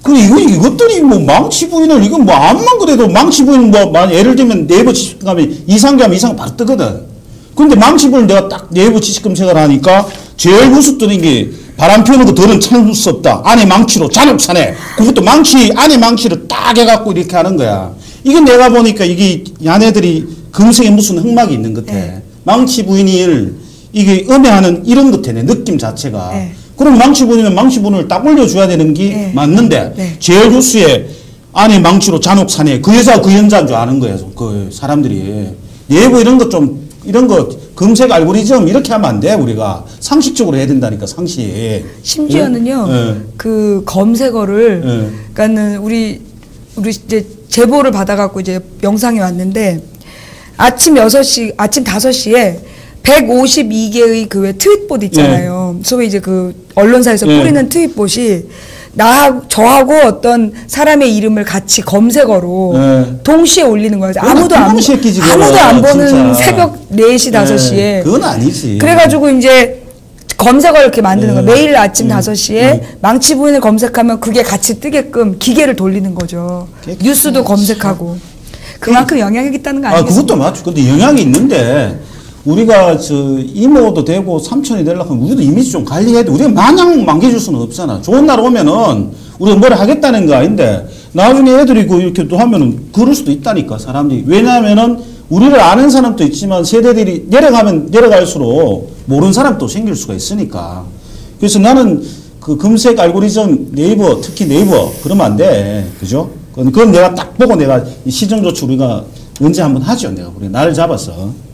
그래, 이것들이 뭐 망치 부인을, 이건 뭐 암만 그래도 망치 부인 뭐, 예를 들면 네이버 지식 가면 이상하면 이상 바로 뜨거든. 근데 망치 부인을 내가 딱 네이버 지식 검색을 하니까 제일 우습 뜨는 게 바람 피우는 거 더는 참을 수 없다. 아내 망치로 잔혹 살해. 그것도 아내 망치를 딱 해갖고 이렇게 하는 거야. 이게 내가 보니까 이게 야네들이 검색에 무슨 흑막이 있는 것 같아. 망치 부인을 이게 음해하는 이런 것 같아. 느낌 자체가. 그럼 망치분이면 망치분을 딱 올려줘야 되는 게 맞는데 제일 뉴스에 아내 망치로 잔혹 사내 그 여자 그 연자인 줄 아는 거예요. 그 사람들이 네이버 이런 거 검색 알고리즘 이렇게 하면 안 돼. 우리가 상식적으로 해야 된다니까. 상식. 심지어는요. 그 검색어를 그러니까는 우리 이제 제보를 받아갖고 이제 영상이 왔는데 아침 5시에 152개의 그 왜 트윗봇 있잖아요. 소위 이제 그 언론사에서 뿌리는 트윗봇이 저하고 어떤 사람의 이름을 같이 검색어로 동시에 올리는 거예요. 아무도 안 보는 진짜. 새벽 4시, 5시에. 그건 아니지. 그래가지고 이제 검색어를 이렇게 만드는 거예요. 매일 아침 5시에 망치 부인을 검색하면 그게 같이 뜨게끔 기계를 돌리는 거죠. 뉴스도 검색하고. 그만큼 영향이 있다는 거 아니겠습니까? 그것도 맞죠. 근데 영향이 있는데 우리가 이모도 되고 삼촌이 되려고 하면 우리도 이미지 좀 관리해야 돼. 우리가 마냥 망개줄 수는 없잖아. 좋은 날 오면은 우리가 뭘 하겠다는 거 아닌데 나중에 애들이 이렇게 또 하면은 그럴 수도 있다니까, 사람들이. 왜냐하면은 우리를 아는 사람도 있지만 세대들이 내려가면 내려갈수록 모르는 사람도 생길 수가 있으니까. 그래서 나는 그 검색 알고리즘 네이버, 특히 네이버 그러면 안 돼. 그죠? 그건 내가 딱 보고 내가 시정조치 우리가 언제 한번 하죠. 내가 우리 날 잡아서.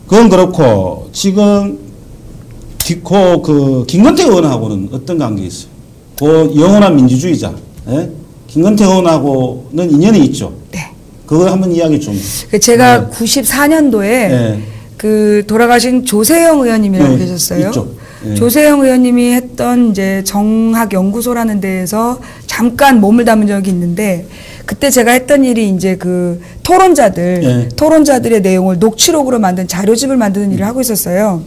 그건 그렇고 지금 김건태 의원하고는 어떤 관계 있어요? 그 영원한 민주주의자, 김건태 의원하고는 인연이 있죠. 네. 그거 한번 이야기 좀. 제가 94년도에 그 돌아가신 조세영 의원님이라고 계셨어요. 있죠. 예. 조세영 의원님이 했던 이제 정학연구소라는 데에서 잠깐 몸을 담은 적이 있는데 그때 제가 했던 일이 이제 그 토론자들의 내용을 녹취록으로 만든 자료집을 만드는 일을 하고 있었어요.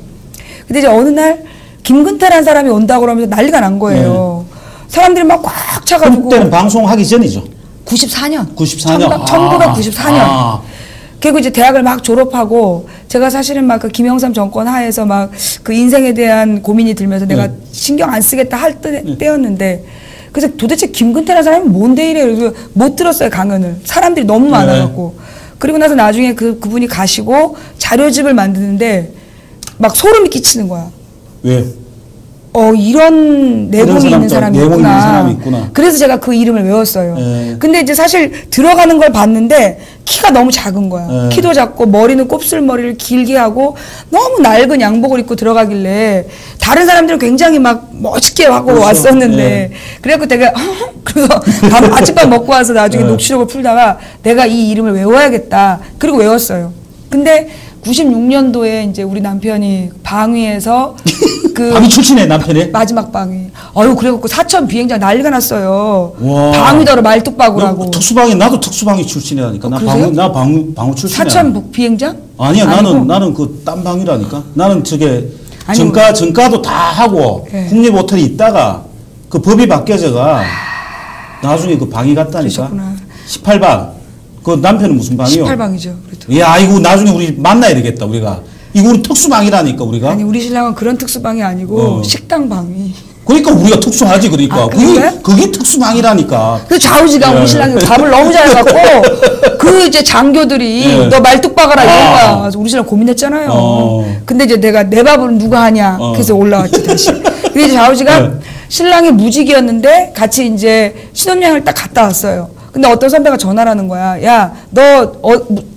근데 이제 어느 날 김근태라는 사람이 온다고 그러면서 난리가 난 거예요. 사람들이 막 꽉 차가지고. 그때는 방송하기 전이죠. 94년. 94년. 1994년. 그리고 이제 대학을 막 졸업하고 제가 사실은 막 그 김영삼 정권 하에서 막 그 인생에 대한 고민이 들면서 내가 신경 안 쓰겠다 할 때였는데 그래서 도대체 김근태라는 사람이 뭔데 이래 그래서 못 들었어요 강연을. 사람들이 너무 많아갖고. 그리고 나서 나중에 그분이 가시고 자료집을 만드는데 막 소름이 끼치는 거야. 왜? 이런 내공이 있는 사람이 있구나. 그래서 제가 그 이름을 외웠어요. 근데 이제 사실 들어가는 걸 봤는데 키가 너무 작은 거야. 키도 작고 머리는 곱슬머리를 길게 하고 너무 낡은 양복을 입고 들어가길래 다른 사람들은 굉장히 막 멋있게 하고 그렇죠. 왔었는데 그래갖고 내가 그래서 아침밥 먹고 와서 나중에 녹취록을 풀다가 내가 이 이름을 외워야겠다. 그리고 외웠어요. 근데 96년도에 이제 우리 남편이 방위에서 방위 출신에 남편이? 마지막 방위. 그래갖고 사천 비행장 난리가 났어요. 와. 방위더러 말뚝박으라고. 특수방위, 나도 특수방위 출신이라니까. 나 방위 출신이야. 사천 비행장? 아니야, 나는 그 딴 방위라니까. 나는 전과도 다 하고 국립호텔에 있다가 그 법이 바뀌어져가 나중에 그 방위 갔다니까. 그러셨구나. 18방. 그 남편은 무슨 방이요? 18방이죠. 예, 아이고 나중에 우리 만나야 되겠다 우리가. 이거 우리 특수방이라니까 우리가. 아니 우리 신랑은 그런 특수방이 아니고 식당방이. 그러니까 우리가 특수하지 그러니까. 그게 특수방이라니까. 그 좌우지가 우리 신랑이 밥을 너무 잘해갖고 그 이제 장교들이 너 말뚝 박아라 이런 거야. 그래서 우리 신랑 고민했잖아요. 근데 이제 내가 내 밥은 누가 하냐. 그래서 올라왔지 다시. 근데 이제 좌우지가 신랑이 무직이었는데 같이 이제 신혼여행을 딱 갔다 왔어요. 근데 어떤 선배가 전화를 하는 거야. 야, 너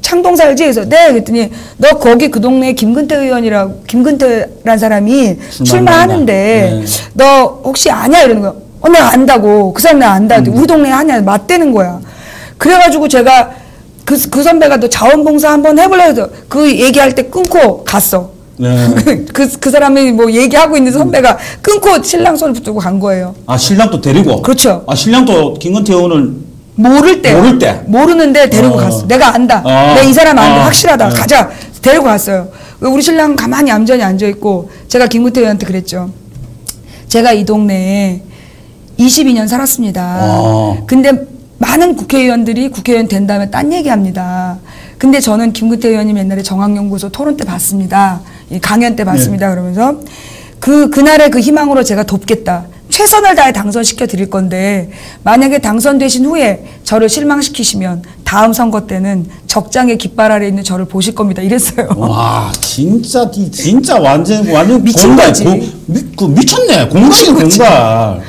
창동 살지? 그래서 네. 그랬더니 너 거기 그 동네에 김근태란 사람이 출마하는데 너 혹시 아냐? 이러는 거야. 내가 안다고. 그 사람 내가 안다. 우리 동네에 하냐? 맞대는 거야. 그래가지고 제가 그 선배가 너 자원봉사 한번 해볼래? 해서 그 얘기할 때 끊고 갔어. 그 사람이 뭐 얘기하고 있는 선배가 끊고 신랑 손을 붙들고 간 거예요. 아, 신랑도 데리고? 그렇죠. 아, 신랑도 김근태 의원을 모르는데 데리고 갔어. 내가 안다. 내가 이 사람 안다. 확실하다. 가자. 데리고 갔어요. 우리 신랑 가만히 얌전히 앉아있고 제가 김근태 의원한테 그랬죠. 제가 이 동네에 22년 살았습니다. 근데 많은 국회의원들이 국회의원 된 다음에 딴 얘기합니다. 근데 저는 김근태 의원님 옛날에 정학연구소 토론 때 봤습니다. 강연 때 봤습니다. 그러면서 그날의 그 희망으로 제가 돕겠다. 최선을 다해 당선시켜 드릴 건데 만약에 당선되신 후에 저를 실망시키시면 다음 선거 때는 적장의 깃발 아래 있는 저를 보실 겁니다. 이랬어요. 와, 진짜 완전 미친 거지. 미쳤네. 공갈.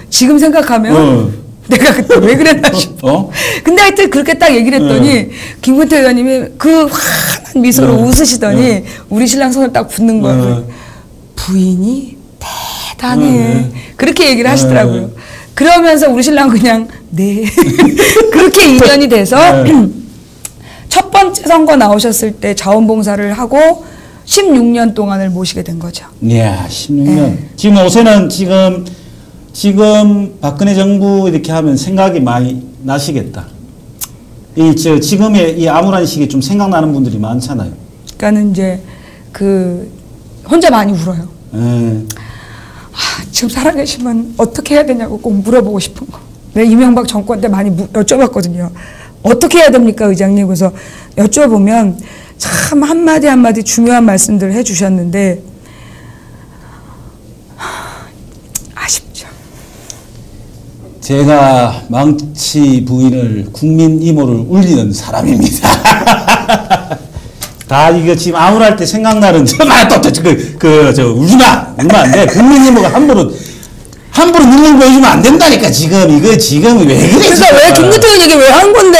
지금 생각하면 내가 그때 왜 그랬나 싶어. 근데 하여튼 그렇게 딱 얘기를 했더니 김근태 의원님이 그 환한 미소로 웃으시더니 우리 신랑 손을 딱 붙는 거예요. 부인이 대단해. 그렇게 얘기를 하시더라고요. 그러면서 우리 신랑은 그냥 네. 그렇게 인연이 돼서 첫 번째 선거 나오셨을 때 자원봉사를 하고 16년 동안을 모시게 된 거죠. 이야, 16년. 지금 요새는 지금 박근혜 정부 이렇게 하면 생각이 많이 나시겠다. 지금의 이 암울한 시기에 좀 생각나는 분들이 많잖아요. 그러니까는 이제 혼자 많이 울어요. 지금 살아계시면 어떻게 해야 되냐고 꼭 물어보고 싶은 거. 내가 이명박 정권 때 많이 여쭤봤거든요. 어떻게 해야 됩니까, 의장님? 그래서 여쭤보면 참 한마디 한마디 중요한 말씀들을 해주셨는데 아쉽죠. 제가 망치 부인을 국민 이모를 울리는 사람입니다. 다 이거 지금 암울할 때 생각나는 울지마 안 돼. 국민 이모가 함부로 눈물 보여주면 안 된다니까. 지금 왜 그래? 그러니까 왜 김근태 의원 얘기 왜 한 건데?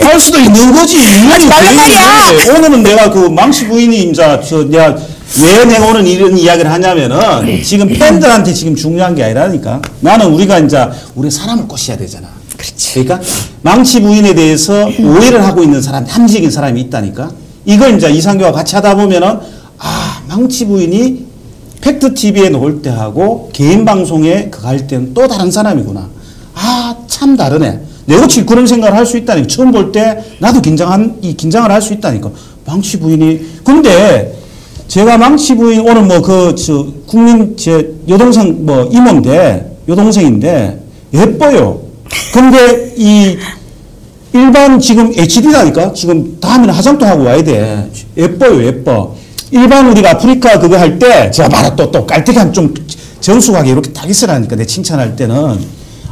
할 수도 있는 거지. 하지 말란 말이야. 오늘은 내가 그 망치 부인이 내가 왜 내가 오늘 이런 이야기를 하냐면은 지금 팬들한테 지금 중요한 게 아니라니까. 나는 우리가 우리 사람을 꼬셔야 되잖아. 그렇지. 그러니까 망치 부인에 대해서 오해를 하고 있는 사람, 합리적인 사람이 있다니까. 이걸 이상규와 같이 하다 보면은 망치 부인이 팩트TV에 나올 때하고 개인 방송에 그거 할 때는 또 다른 사람이구나. 아, 참 다르네. 내가 혹시 그런 생각을 할 수 있다니까. 처음 볼 때 나도 긴장을 할 수 있다니까. 망치 부인이. 근데 제가 망치 부인 오늘 뭐 국민 제 여동생 뭐 이모인데, 여동생인데 예뻐요. 근데 이 일반 지금 HD라니까? 지금 다음에는 화장도 하고 와야 돼. 예뻐요, 예뻐. 일반 우리가 아프리카 그거 할 때, 제가 바로 또 깔때기한 좀 정숙하게 이렇게 딱 있으라니까, 내 칭찬할 때는.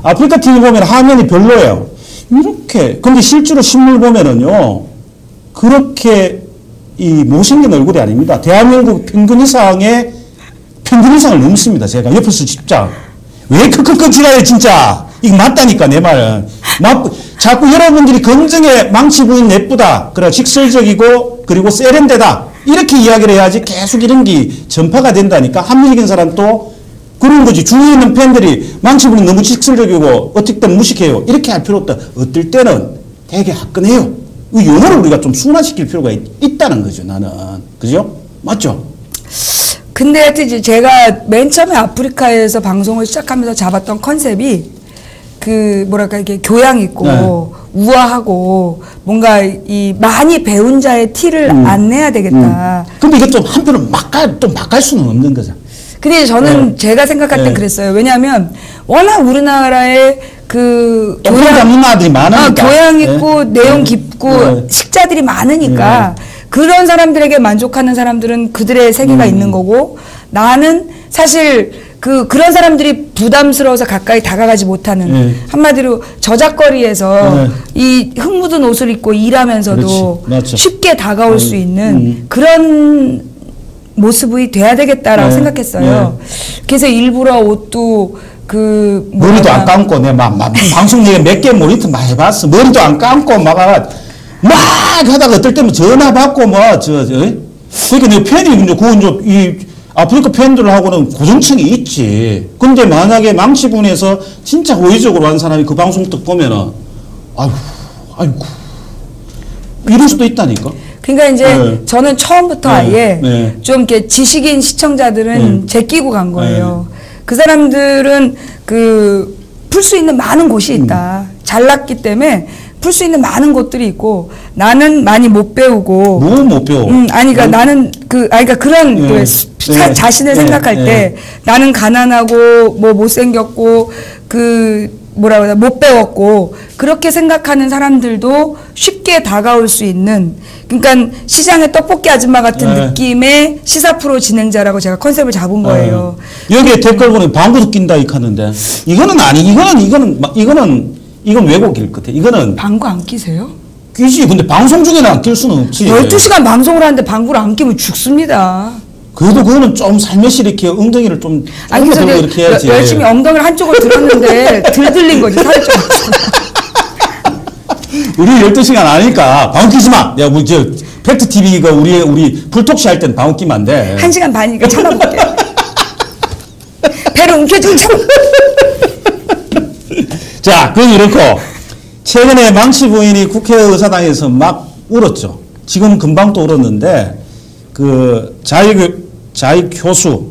아프리카 TV 보면 화면이 별로예요. 이렇게. 근데 실제로 실물 보면은요, 그렇게 못생긴 얼굴이 아닙니다. 대한민국 평균 이상을 넘습니다. 제가 옆에서 진짜. 왜 크크크 지랄해, 진짜. 이거 맞다니까, 내 말은. 자꾸 여러분들이 검증에 망치 부인 예쁘다. 그래, 직설적이고, 그리고 세련되다. 이렇게 이야기를 해야지 계속 이런 게 전파가 된다니까. 합리적인 사람 또 그런 거지. 주위에 있는 팬들이 망치 부인 너무 직설적이고, 어떻게 때는 무식해요. 이렇게 할 필요 없다. 어떨 때는 되게 화끈해요. 이 용어를 우리가 좀 순화시킬 필요가 있다는 거죠, 나는. 그죠? 맞죠? 근데 하여튼 이제 제가 맨 처음에 아프리카에서 방송을 시작하면서 잡았던 컨셉이 이게 교양 있고, 네. 우아하고, 뭔가 많이 배운 자의 티를 안 내야 되겠다. 근데 이게 좀 한편은 막갈 수는 없는 거죠. 근데 저는 네. 제가 생각할 땐 그랬어요. 왜냐하면 워낙 우리나라에 교양 잡는 아들이 많으니까. 교양 있고, 내용 깊고, 식자들이 많으니까, 그런 사람들에게 만족하는 사람들은 그들의 세계가 있는 거고, 나는 사실 그런 사람들이 부담스러워서 가까이 다가가지 못하는 한마디로 저작거리에서 이 흙 묻은 옷을 입고 일하면서도 쉽게 다가올 수 있는 그런 모습이 돼야 되겠다라고 생각했어요. 그래서 일부러 옷도 머리도 안 감고 방송 중에 몇 개 모니터 많이 해봤어. 머리도 안 감고 막 하다가 어떨 때면 전화 받고 그러니까 내 팬이 그건 아프리카 팬들하고는 고정층이 있지. 근데 만약에 망치분에서 진짜 호의적으로 한 사람이 그 방송 딱 보면은, 아이고. 이럴 수도 있다니까. 그러니까 이제 저는 처음부터 아예 좀 이렇게 지식인 시청자들은 제끼고 간 거예요. 그 사람들은 풀 수 있는 많은 곳이 있다. 잘났기 때문에 풀 수 있는 많은 곳들이 있고 나는 많이 못 배우고 뭐 못 배워? 그러니까 나는 그러니까 그런 자신을 생각할 때 나는 가난하고 뭐 못생겼고 못 배웠고 그렇게 생각하는 사람들도 쉽게 다가올 수 있는 그러니까 시장의 떡볶이 아줌마 같은 느낌의 시사 프로 진행자라고 제가 컨셉을 잡은 거예요. 여기에 댓글 보니 방구도 낀다 이 하는데 이건 왜곡일 것 같아. 이거는 방구 안 끼세요? 끼지. 근데 방송 중에는 안 낄 수는 없지. 12시간 방송을 하는데 방구를 안 끼면 죽습니다. 그래도 그거는 좀 살며시 이렇게 엉덩이를 좀 그래서 이렇게 해야지. 열심히 엉덩이를 한쪽으로 들었는데 들린 거지 살짝. 우리 12시간 아니까 방구 끼지 마. 야, 우리 팩트 TV가 우리 풀톡시 할 땐 방구 끼면 안 돼. 1시간 반이니까 참아볼게. 배를 움켜쥐고 참아. 자, 그건 이렇고 최근에 망치 부인이 국회의사당에서 막 울었죠. 지금 금방 또 울었는데 자익 교수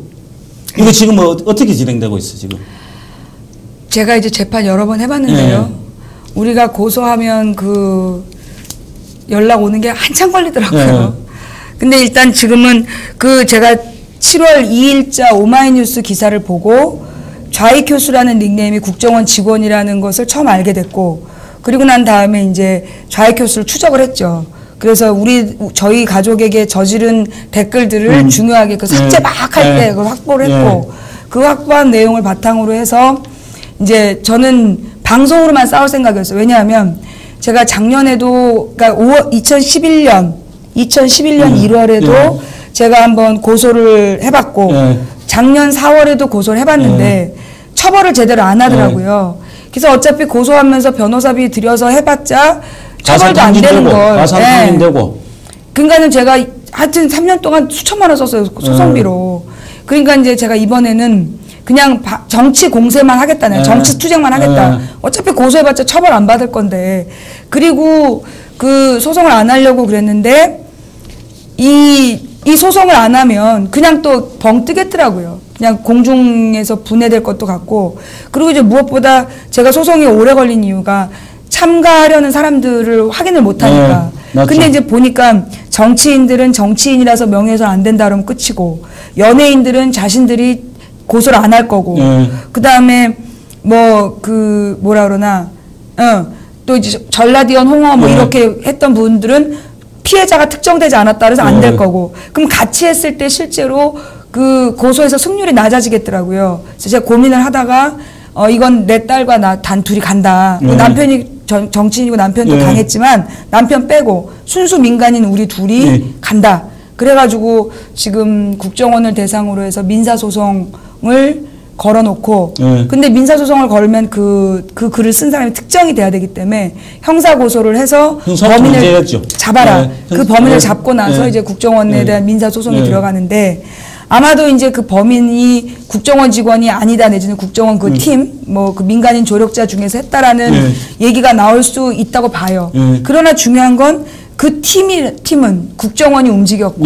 이거 지금 어떻게 진행되고 있어 지금? 제가 이제 재판 여러 번 해봤는데요. 우리가 고소하면 연락 오는 게 한참 걸리더라고요. 근데 일단 지금은 제가 7월 2일자 오마이뉴스 기사를 보고 좌익교수라는 닉네임이 국정원 직원이라는 것을 처음 알게 됐고 그리고 난 다음에 이제 좌익교수를 추적을 했죠. 그래서 저희 가족에게 저지른 댓글들을 중요하게 삭제 막 할 때 그걸 확보를 했고 그 확보한 내용을 바탕으로 해서 이제 저는 방송으로만 싸울 생각이었어요. 왜냐하면 제가 작년에도 그러니까 2011년 1월에도 제가 한번 고소를 해봤고 작년 4월에도 고소를 해봤는데 처벌을 제대로 안 하더라고요. 그래서 어차피 고소하면서 변호사비 들여서 해봤자 처벌도 안 되는 걸. 가산 확인되고. 그러니까는 제가 하여튼 3년 동안 수천만 원 썼어요. 소송비로. 그러니까 이제 제가 이번에는 그냥 정치 공세만 하겠다네. 정치 투쟁만 하겠다. 어차피 고소해봤자 처벌 안 받을 건데. 그리고 소송을 안 하려고 그랬는데 이 이 소송을 안 하면 그냥 또 벙 뜨겠더라고요. 그냥 공중에서 분해될 것도 같고. 그리고 이제 무엇보다 제가 소송이 오래 걸린 이유가 참가하려는 사람들을 확인을 못 하니까. 근데 이제 보니까 정치인들은 정치인이라서 명예훼손 안 된다 그러면 끝이고, 연예인들은 자신들이 고소를 안 할 거고, 그 다음에 뭐라 그러나, 또 이제 전라디언 홍어 뭐 이렇게 했던 분들은 피해자가 특정되지 않았다 그래서 안 될 거고, 그럼 같이 했을 때 실제로 그 고소에서 승률이 낮아지겠더라고요. 그래서 제가 고민을 하다가 이건 내 딸과 나 단 둘이 간다. 남편이 정치인이고 남편도 당했지만 남편 빼고 순수 민간인 우리 둘이 간다. 그래가지고 지금 국정원을 대상으로 해서 민사소송을 걸어놓고, 근데 민사소송을 걸면 그 글을 쓴 사람이 특정이 돼야 되기 때문에 형사고소를 해서 범인을 잡아라. 그 범인을 잡고 나서 이제 국정원에 대한 민사소송이 들어가는데, 아마도 이제 그 범인이 국정원 직원이 아니다 내지는 국정원 그 팀, 그 민간인 조력자 중에서 했다라는 얘기가 나올 수 있다고 봐요. 그러나 중요한 건 그 팀은 국정원이 움직였고,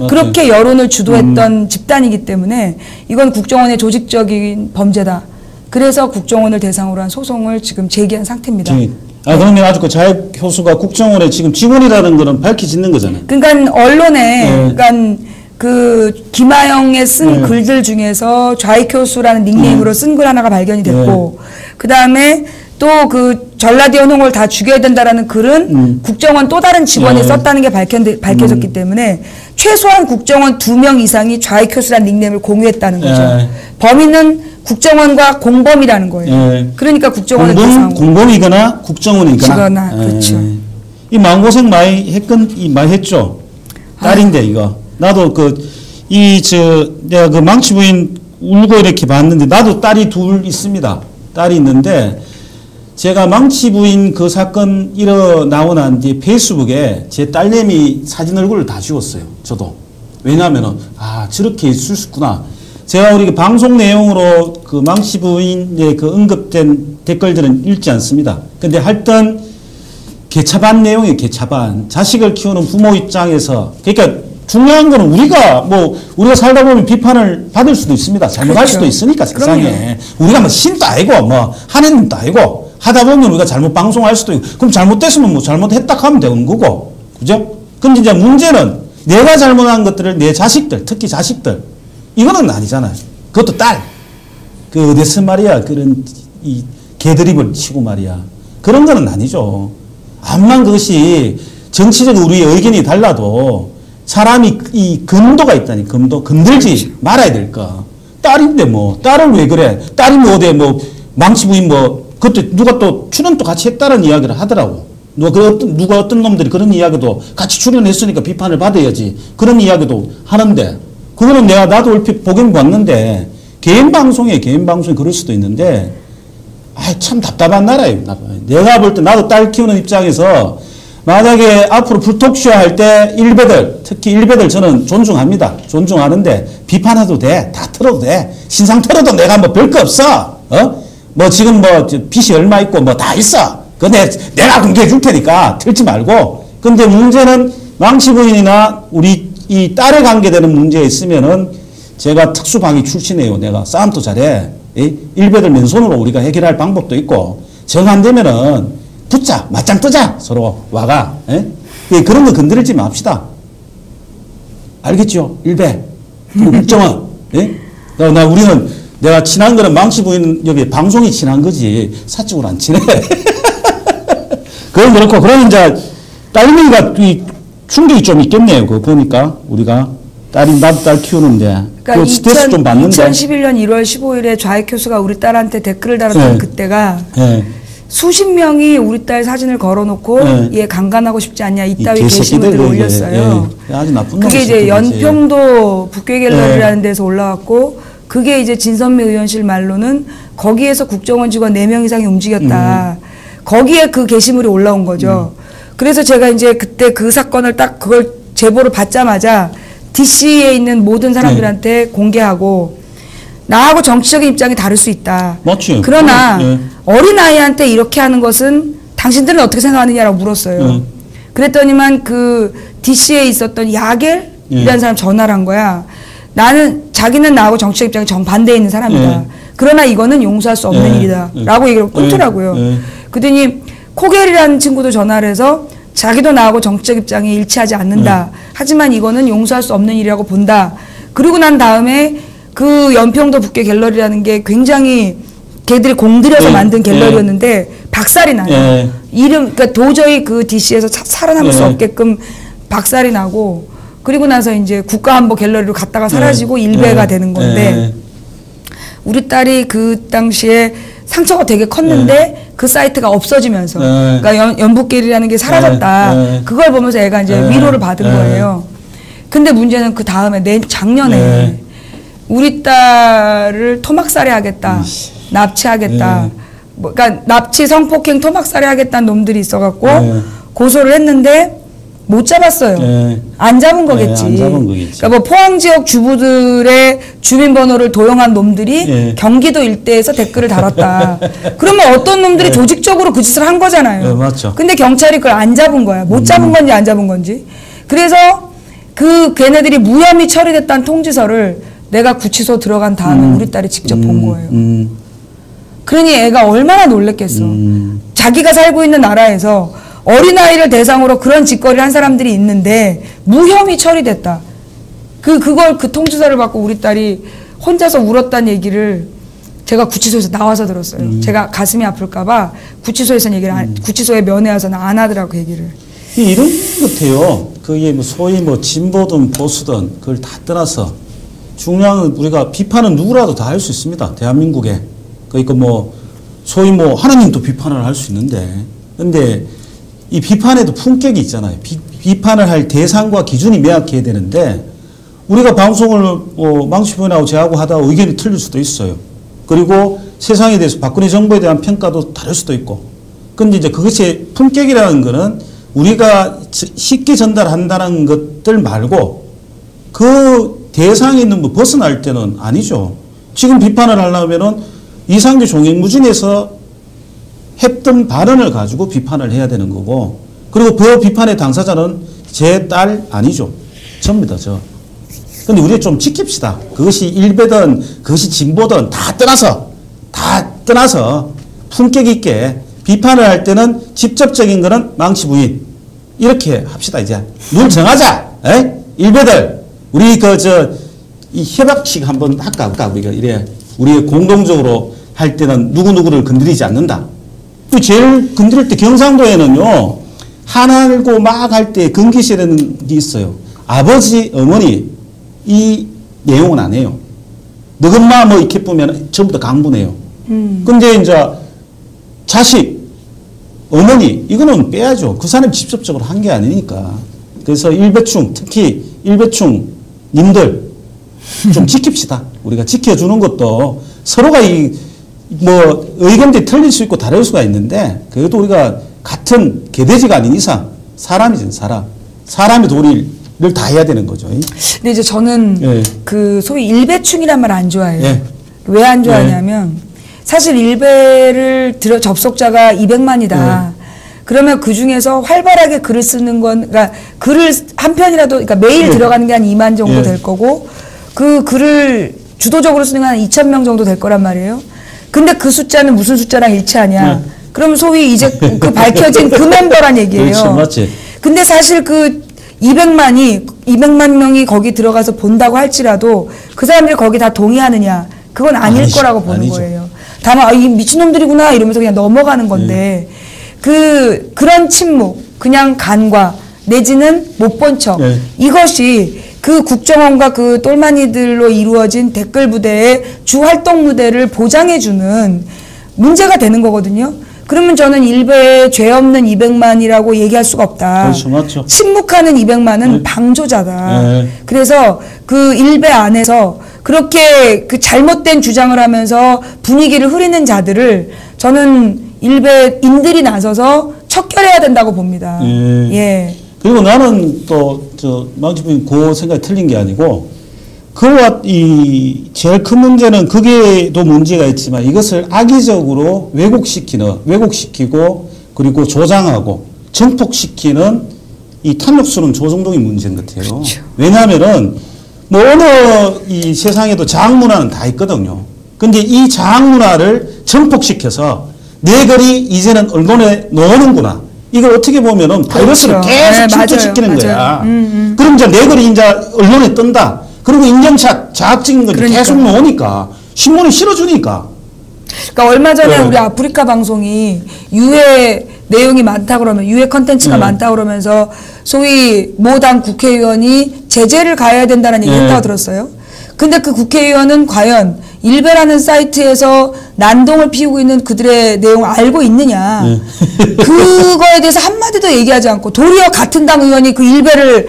그렇게 여론을 주도했던 집단이기 때문에 이건 국정원의 조직적인 범죄다. 그래서 국정원을 대상으로 한 소송을 지금 제기한 상태입니다. 그러면 아주 그 자익 교수가 국정원의 지금 직원이라는 거는 밝혀지는 거잖아요. 그러니까 언론에, 그러니까 그 김하영의 쓴 글들 중에서 좌익교수라는 닉네임으로 쓴 글 하나가 발견이 됐고, 그 다음에 또 그 전라디언 홍어를 다 죽여야 된다라는 글은 국정원 또 다른 직원이 썼다는 게 밝혀졌기 때문에 최소한 국정원 2명 이상이 좌익교수라는 닉네임을 공유했다는 거죠. 범인은 국정원과 공범이라는 거예요. 그러니까 국정원을 공범이거나 국정원이거나. 그렇죠. 이 마음고생 많이 했죠. 딸인데 이거. 나도 내가 그 망치 부인 울고 이렇게 봤는데, 나도 딸이 둘 있습니다. 딸이 있는데, 제가 망치 부인 그 사건 일어나고 난 뒤에 페이스북에 제 딸내미 사진 얼굴을 다 지웠어요. 저도. 왜냐면은, 저렇게 있을 수 있구나. 제가 우리 방송 내용으로 그 망치 부인의 그 언급된 댓글들은 읽지 않습니다. 근데 하여튼, 개차반 내용이에요, 개차반. 자식을 키우는 부모 입장에서. 그러니까, 중요한 거는 우리가 살다 보면 비판을 받을 수도 있습니다. 잘못할 수도 있으니까 세상에. 그럼요. 우리가 뭐 신도 아니고 하느님도 아니고 하다 보면 우리가 잘못 방송할 수도 있고, 그럼 잘못됐으면 잘못했다 하면 되는 거고. 그죠? 근데 이제 문제는 내가 잘못한 것들을 내 자식들, 특히 자식들, 이거는 아니잖아요. 그것도 딸. 어디서 말이야. 그런 이 개드립을 치고 말이야. 그런 거는 아니죠. 암만 그것이 정치적 우리의 의견이 달라도 사람이 이 금도가 있다니, 금도. 건들지 말아야 될 거. 딸인데 딸을 왜 그래? 딸이 어디 망치 부인 그때 누가 또 출연도 같이 했다는 이야기를 하더라고. 누가 어떤 놈들이 그런 이야기도 같이 출연했으니까 비판을 받아야지. 그런 이야기도 하는데, 그거는 나도 얼핏 보긴 봤는데, 개인 방송에 그럴 수도 있는데, 참 답답한 나라예요. 내가 볼 때 나도 딸 키우는 입장에서 만약에 앞으로 불톡쇼 할 때 특히 일베들 저는 존중합니다. 존중하는데 비판해도 돼. 다 털어도 돼. 신상 털어도 내가 별거 없어. 지금 빚이 얼마 있고 다 있어. 내가 공개해 줄 테니까 털지 말고. 근데 문제는 망치 부인이나 우리 이 딸에 관계되는 문제에 있으면은 제가 특수방위 출신이에요. 내가 싸움도 잘해. 일베들 맨손으로 우리가 해결할 방법도 있고, 정 안 되면은 붙자, 맞짱 뜨자, 서로 와가. 그런 거 건드리지 맙시다. 알겠죠? 일배, 국정원. 우리는 내가 친한 거는 망치 부인 여기 방송이 친한 거지 사적으로 안 친해. 그건 그렇고, 그러면 이제 딸내미가 충격이 좀 있겠네요. 그거 보니까 우리가 나도 딸 키우는데. 그러니까 스트레스 좀 받는데. 2011년 1월 15일에 좌익 교수가 우리 딸한테 댓글을 달았던 그때가 수십 명이 우리 딸 사진을 걸어놓고 얘 강간하고 싶지 않냐 이따위 게시물들을 올렸어요. 아주 나쁜 그게 이제 연평도 북괴 갤러리라는 데서 올라왔고, 그게 이제 진선미 의원실 말로는 거기에서 국정원 직원 4명 이상이 움직였다. 거기에 그 게시물이 올라온 거죠. 그래서 제가 이제 그때 그 사건을 딱 그걸 제보를 받자마자 DC에 있는 모든 사람들한테 공개하고, 나하고 정치적인 입장이 다를 수 있다. 맞지. 그러나 어린아이한테 이렇게 하는 것은 당신들은 어떻게 생각하느냐라고 물었어요. 그랬더니만 그 DC에 있었던 야겔 이라는 사람 전화를 한 거야. 자기는 나하고 정치적 입장이 정반대에 있는 사람이다. 그러나 이거는 용서할 수 없는 일이다. 라고 얘기를 끊더라고요. 그랬더니 코겔이라는 친구도 전화를 해서 자기도 나하고 정치적 입장이 일치하지 않는다. 하지만 이거는 용서할 수 없는 일이라고 본다. 그리고 난 다음에 그 연평도 북계 갤러리라는 게 굉장히 걔들이 공들여서 만든 갤러리였는데 박살이 나요. 그러니까 도저히 그 DC에서 살아남을 수 없게끔 박살이 나고 그리고 나서 이제 국가안보 갤러리로 갔다가 사라지고 일배가 되는 건데 우리 딸이 그 당시에 상처가 되게 컸는데 그 사이트가 없어지면서 그러니까 연북길이라는 게 사라졌다. 그걸 보면서 애가 이제 위로를 받은 거예요. 근데 문제는 그 다음에 작년에 우리 딸을 토막살이 하겠다. 납치하겠다. 그러니까 납치, 성폭행, 토막살이 하겠다는 놈들이 있어갖고 고소를 했는데 못 잡았어요. 안 잡은 거겠지. 안 잡은 거겠지. 그러니까 뭐 포항 지역 주부들의 주민번호를 도용한 놈들이 경기도 일대에서 댓글을 달았다. 그러면 어떤 놈들이 조직적으로 그 짓을 한 거잖아요. 맞죠. 근데 경찰이 그걸 안 잡은 거야. 못 잡은 건지 안 잡은 건지. 그래서 걔네들이 무혐의 처리됐다는 통지서를 내가 구치소 들어간 다음에 우리 딸이 직접 본 거예요. 그러니 애가 얼마나 놀랬겠어. 자기가 살고 있는 나라에서 어린아이를 대상으로 그런 짓거리를 한 사람들이 있는데 무혐의 처리됐다. 그 통지서를 받고 우리 딸이 혼자서 울었다는 얘기를 제가 구치소에서 나와서 들었어요. 제가 가슴이 아플까봐 구치소에서 구치소에 면회 와서는 안 하더라고 얘기를. 이런 것 같아요. 그게 뭐 소위 뭐 진보든 보수든 그걸 다 떠나서 중요한 건 우리가 비판은 누구라도 다 할 수 있습니다. 대한민국에. 그러니까 뭐 소위 뭐 하나님도 비판을 할 수 있는데 근데 이 비판에도 품격이 있잖아요. 비판을 할 대상과 기준이 명확해야 되는데 우리가 방송을 망치부인하고 제하고 하다가 의견이 틀릴 수도 있어요. 그리고 세상에 대해서 박근혜 정부에 대한 평가도 다를 수도 있고. 근데 이제 그것이 품격이라는 거는 우리가 쉽게 전달한다는 것들 말고 그 대상에 있는 뭐 벗어날 때는 아니죠. 지금 비판을 하려면은 이상규 종횡무진에서 했던 발언을 가지고 비판을 해야 되는 거고 그리고 그 비판의 당사자는 제 딸 아니죠. 접니다. 근데 우리가 좀 지킵시다. 그것이 일베든 그것이 진보든 다 떠나서 품격 있게 비판을 할 때는 직접적인 거는 망치 부인 이렇게 합시다. 이제 눈 정하자. 일베들 우리 이 협약식 한번 할까 우리가 이래 우리 공동적으로 할 때는 누구누구를 건드리지 않는다. 제일 건드릴 때 경상도에는요, 하나고 막 할 때 건기시라는 게 있어요. 아버지, 어머니, 이 내용은 안 해요. 너엄마 뭐 이렇게 보면 전부 다 강분해요. 근데 이제 자식, 어머니, 이거는 빼야죠. 그 사람이 직접적으로 한 게 아니니까. 그래서 일배충, 특히 일배충님들 좀 지킵시다. 우리가 지켜주는 것도 서로가 뭐 의견들이 틀릴 수 있고 다를 수가 있는데 그래도 우리가 같은 개돼지가 아닌 이상 사람이죠. 사람의 도리를 다 해야 되는 거죠. 근데 이제 저는 그 소위 일배충이란 말 안 좋아해요. 왜 안 좋아하냐면 사실 일배를 접속자가 200만이다. 그러면 그 중에서 활발하게 글을 쓰는 건 그러니까 글을 한 편이라도 그러니까 매일 들어가는 게 한 2만 정도 될 거고 그 글을 주도적으로 쓰는 건 한 2,000명 정도 될 거란 말이에요. 근데 그 숫자는 무슨 숫자랑 일치하냐. 그러면 소위 이제 그 밝혀진 그 멤버란 얘기예요. 그렇죠, 맞지. 근데 사실 그 200만 명이 거기 들어가서 본다고 할지라도 그 사람들이 거기 다 동의하느냐. 그건 아닐 거라고 보는 아니죠. 거예요. 다만 이 미친놈들이구나 이러면서 그냥 넘어가는 건데 그런 침묵, 그냥 간과 내지는 못 본 척. 이것이 그 국정원과 그 똘마니들로 이루어진 댓글 부대의 주 활동 무대를 보장해주는 문제가 되는 거거든요. 그러면 저는 일베에 죄 없는 200만이라고 얘기할 수가 없다. 그렇죠, 맞죠. 침묵하는 200만은 방조자다. 그래서 그 일베 안에서 그렇게 그 잘못된 주장을 하면서 분위기를 흐리는 자들을 저는 일베인들이 나서서 척결해야 된다고 봅니다. 그리고 나는 또 망치부인 그 생각이 틀린 게 아니고 그와 제일 큰 문제는 그게도 문제가 있지만 이것을 악의적으로 왜곡시키고 그리고 조장하고 정폭시키는 이 탐욕스러운 조정동이 문제인 것 같아요. 그렇죠. 왜냐하면은 뭐 어느 이 세상에도 자학 문화는 다 있거든요. 근데 이 자학 문화를 전폭시켜서 내 글이 이제는 언론에 나오는구나. 이걸 어떻게 보면은 바이러스를 그렇죠. 계속 네, 침투시키는 맞아요. 거야. 맞아요. 그럼 이제 내 글이 이제 언론에 뜬다. 그리고 인증샷, 자학적인 걸 그러니까. 계속 나오니까 신문이 실어주니까. 그러니까 얼마 전에 네. 우리 아프리카 방송이 유해 내용이 많다 그러면 유해 컨텐츠가 네. 많다 그러면서 소위 모당 국회의원이 제재를 가해야 된다는 얘기 네. 했다고 들었어요. 근데 그 국회의원은 과연 일베라는 사이트에서 난동을 피우고 있는 그들의 내용을 알고 있느냐. 네. 그거에 대해서 한마디도 얘기하지 않고 도리어 같은 당 의원이 그 일베를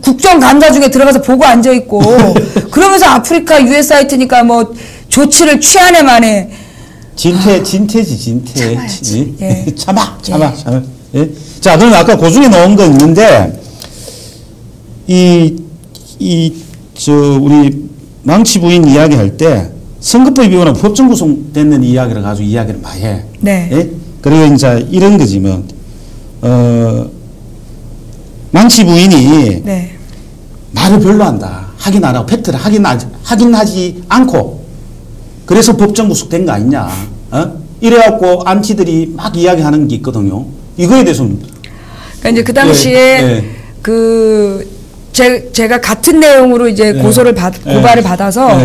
국정감사 중에 들어가서 보고 앉아있고 그러면서 아프리카 유해 사이트니까 뭐 조치를 취하네 만에 진퇴지, 진퇴. 참아야지. 예. 참아. 예. 자, 그럼 아까 그 중에 나온 거 있는데, 우리 망치 부인 이야기 할 때, 선거법 위반은 법정 구속되는 이야기를 가지고 이야기를 많이 해. 네. 예? 그리고 이제 이런 거지, 뭐, 망치 부인이 네. 말을 별로 한다. 확인 안 하고, 팩트를 확인하지 않고, 그래서 법정 구속된 거 아니냐. 이래갖고 안티들이 막 이야기하는 게 있거든요. 이거에 대해서는. 그러니까 이제 그 당시에 예. 제가 같은 내용으로 이제 고발을 받아서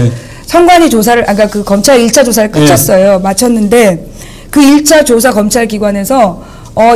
선관위 조사를, 그러니까 그 검찰 1차 조사를 끝쳤어요. 마쳤는데 그 1차 조사 검찰 기관에서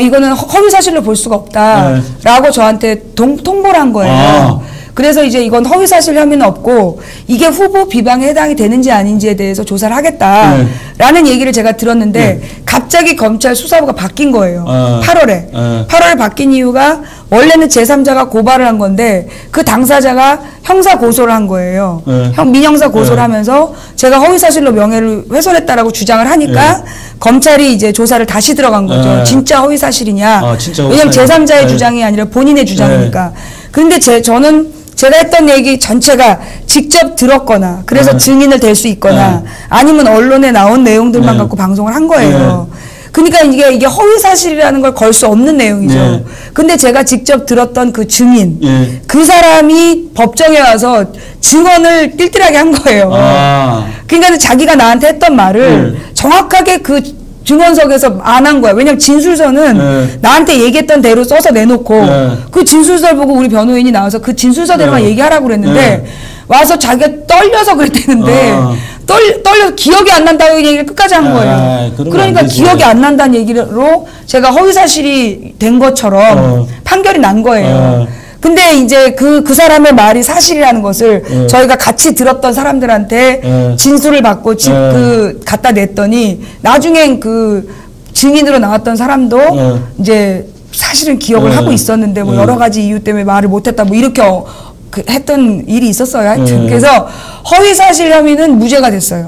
이거는 허위 사실로 볼 수가 없다라고 저한테 통보를 한 거예요. 그래서 이제 이건 허위사실 혐의는 없고 이게 후보 비방에 해당이 되는지 아닌지에 대해서 조사를 하겠다라는 얘기를 제가 들었는데 갑자기 검찰 수사부가 바뀐 거예요. 8월에. 8월에 바뀐 이유가 원래는 제3자가 고발을 한 건데 그 당사자가 형사 고소를 한 거예요. 민형사 고소를 하면서 제가 허위사실로 명예를 훼손했다라고 주장을 하니까 검찰이 이제 조사를 다시 들어간 거죠. 진짜 허위사실이냐. 왜냐면 제3자의 주장이 아니라 본인의 주장이니까. 그런데 저는 제가 했던 얘기 전체가 직접 들었거나 그래서 증인을 댈 수 있거나 아니면 언론에 나온 내용들만 갖고 방송을 한 거예요. 그러니까 이게 허위 사실이라는 걸 걸 수 없는 내용이죠. 근데 제가 직접 들었던 그 증인, 그 사람이 법정에 와서 증언을 띨띨하게 한 거예요. 그러니까 자기가 나한테 했던 말을 정확하게 그 증언석에서 안 한 거야. 왜냐면 진술서는 나한테 얘기했던 대로 써서 내놓고 그 진술서를 보고 우리 변호인이 나와서 그 진술서대로만 얘기하라고 그랬는데 와서 자기가 떨려서 그랬대는데 떨려서 기억이 안 난다고 얘기를 끝까지 한 거예요. 그러니까 기억이 안 난다는 얘기로 제가 허위사실이 된 것처럼 판결이 난 거예요. 근데 이제 그 사람의 말이 사실이라는 것을 저희가 같이 들었던 사람들한테 진술을 받고 갖다 냈더니 나중엔 그 증인으로 나왔던 사람도 이제 사실은 기억을 하고 있었는데 뭐 여러 가지 이유 때문에 말을 못했다 뭐 이렇게 했던 일이 있었어요. 하여튼 그래서 허위사실 혐의는 무죄가 됐어요.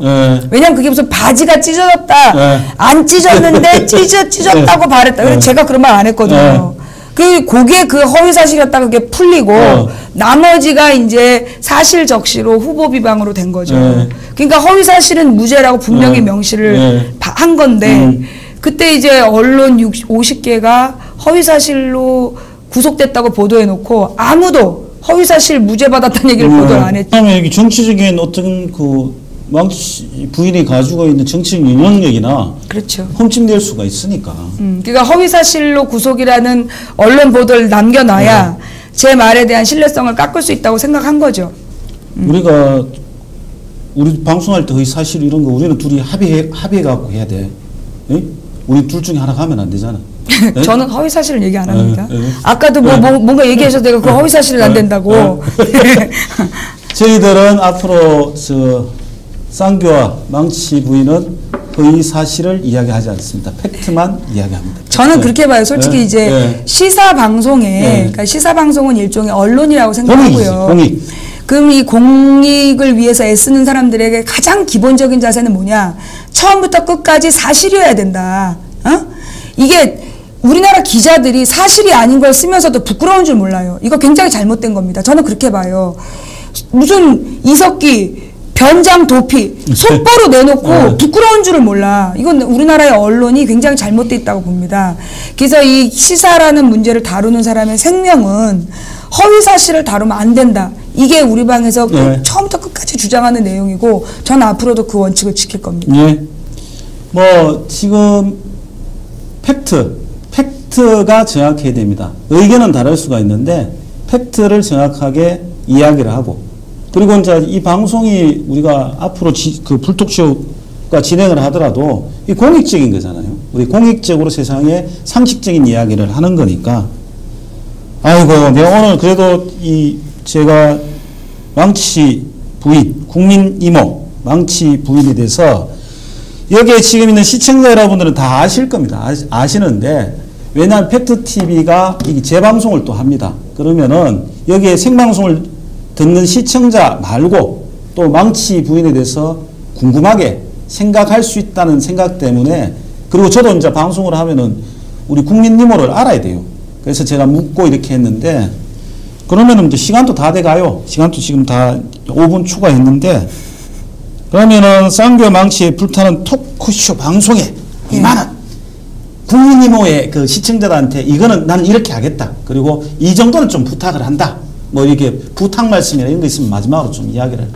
왜냐면 그게 무슨 바지가 찢어졌다 안 찢었는데 찢었다고 말했다. 그래서 제가 그런 말 안 했거든요. 그게 그 허위사실이었다 그게 풀리고 나머지가 이제 사실 적시로 후보 비방으로 된 거죠. 그러니까 허위사실은 무죄라고 분명히 명시를 한 건데 그때 이제 언론 50개가 허위사실로 구속됐다고 보도해놓고 아무도 허위사실 무죄 받았다는 얘기를 보도를 안 했죠. 그다음에 여기 정치적인 어떤 망치 부인이 가지고 있는 정치적 영향력이나 그렇죠. 훔침될 수가 있으니까. 그러니까 허위사실로 구속이라는 언론 보도를 남겨놔야 제 말에 대한 신뢰성을 깎을 수 있다고 생각한 거죠. 우리 방송할 때 허위사실 이런 거 우리는 둘이 합의해 갖고 해야 돼. 에? 우리 둘 중에 하나 가면 안 되잖아. 저는 허위사실을 얘기 안 합니다. 아까도 뭔가 얘기해서 내가 그 허위사실은 안 된다고. 저희들은 앞으로 쌍교와 망치 부인은 허위사실을 이야기하지 않습니다. 팩트만 이야기합니다. 저는 그렇게 봐요. 솔직히 이제 시사방송에 그러니까 시사방송은 일종의 언론이라고 생각하고요. 공익. 그럼 이 공익을 위해서 애쓰는 사람들에게 가장 기본적인 자세는 뭐냐? 처음부터 끝까지 사실이어야 된다. 이게 우리나라 기자들이 사실이 아닌 걸 쓰면서도 부끄러운 줄 몰라요. 이거 굉장히 잘못된 겁니다. 저는 그렇게 봐요. 무슨 이석기 변장 도피 속보로 내놓고 부끄러운 줄을 몰라. 이건 우리나라의 언론이 굉장히 잘못돼 있다고 봅니다. 그래서 이 시사라는 문제를 다루는 사람의 생명은 허위 사실을 다루면 안 된다. 이게 우리 방에서 처음부터 끝까지 주장하는 내용이고 전 앞으로도 그 원칙을 지킬 겁니다. 예. 뭐 지금 팩트가 정확해야 됩니다. 의견은 다를 수가 있는데 팩트를 정확하게 이야기를 하고, 그리고 이제 이 방송이 우리가 앞으로 그 불톡쇼가 진행을 하더라도 이 공익적인 거잖아요. 우리 공익적으로 세상에 상식적인 이야기를 하는 거니까. 아이고, 내가 오늘 그래도 제가 망치 부인, 국민 이모, 망치 부인에 대해서 여기에 지금 있는 시청자 여러분들은 다 아실 겁니다. 아시는데, 왜냐하면 팩트TV가 재방송을 또 합니다. 그러면은 여기에 생방송을 듣는 시청자 말고 또 망치 부인에 대해서 궁금하게 생각할 수 있다는 생각 때문에, 그리고 저도 이제 방송을 하면은 우리 국민 이모를 알아야 돼요. 그래서 제가 묻고 이렇게 했는데, 그러면은 이제 시간도 다 돼가요. 시간도 지금 다 5분 추가했는데, 그러면은 쌍교 망치에 불타는 토크쇼 방송에 이만한 국민 이모의 그 시청자들한테 이거는 난 이렇게 하겠다. 그리고 이 정도는 좀 부탁을 한다. 뭐 이렇게 부탁 말씀이나 이런 거 있으면 마지막으로 좀 이야기를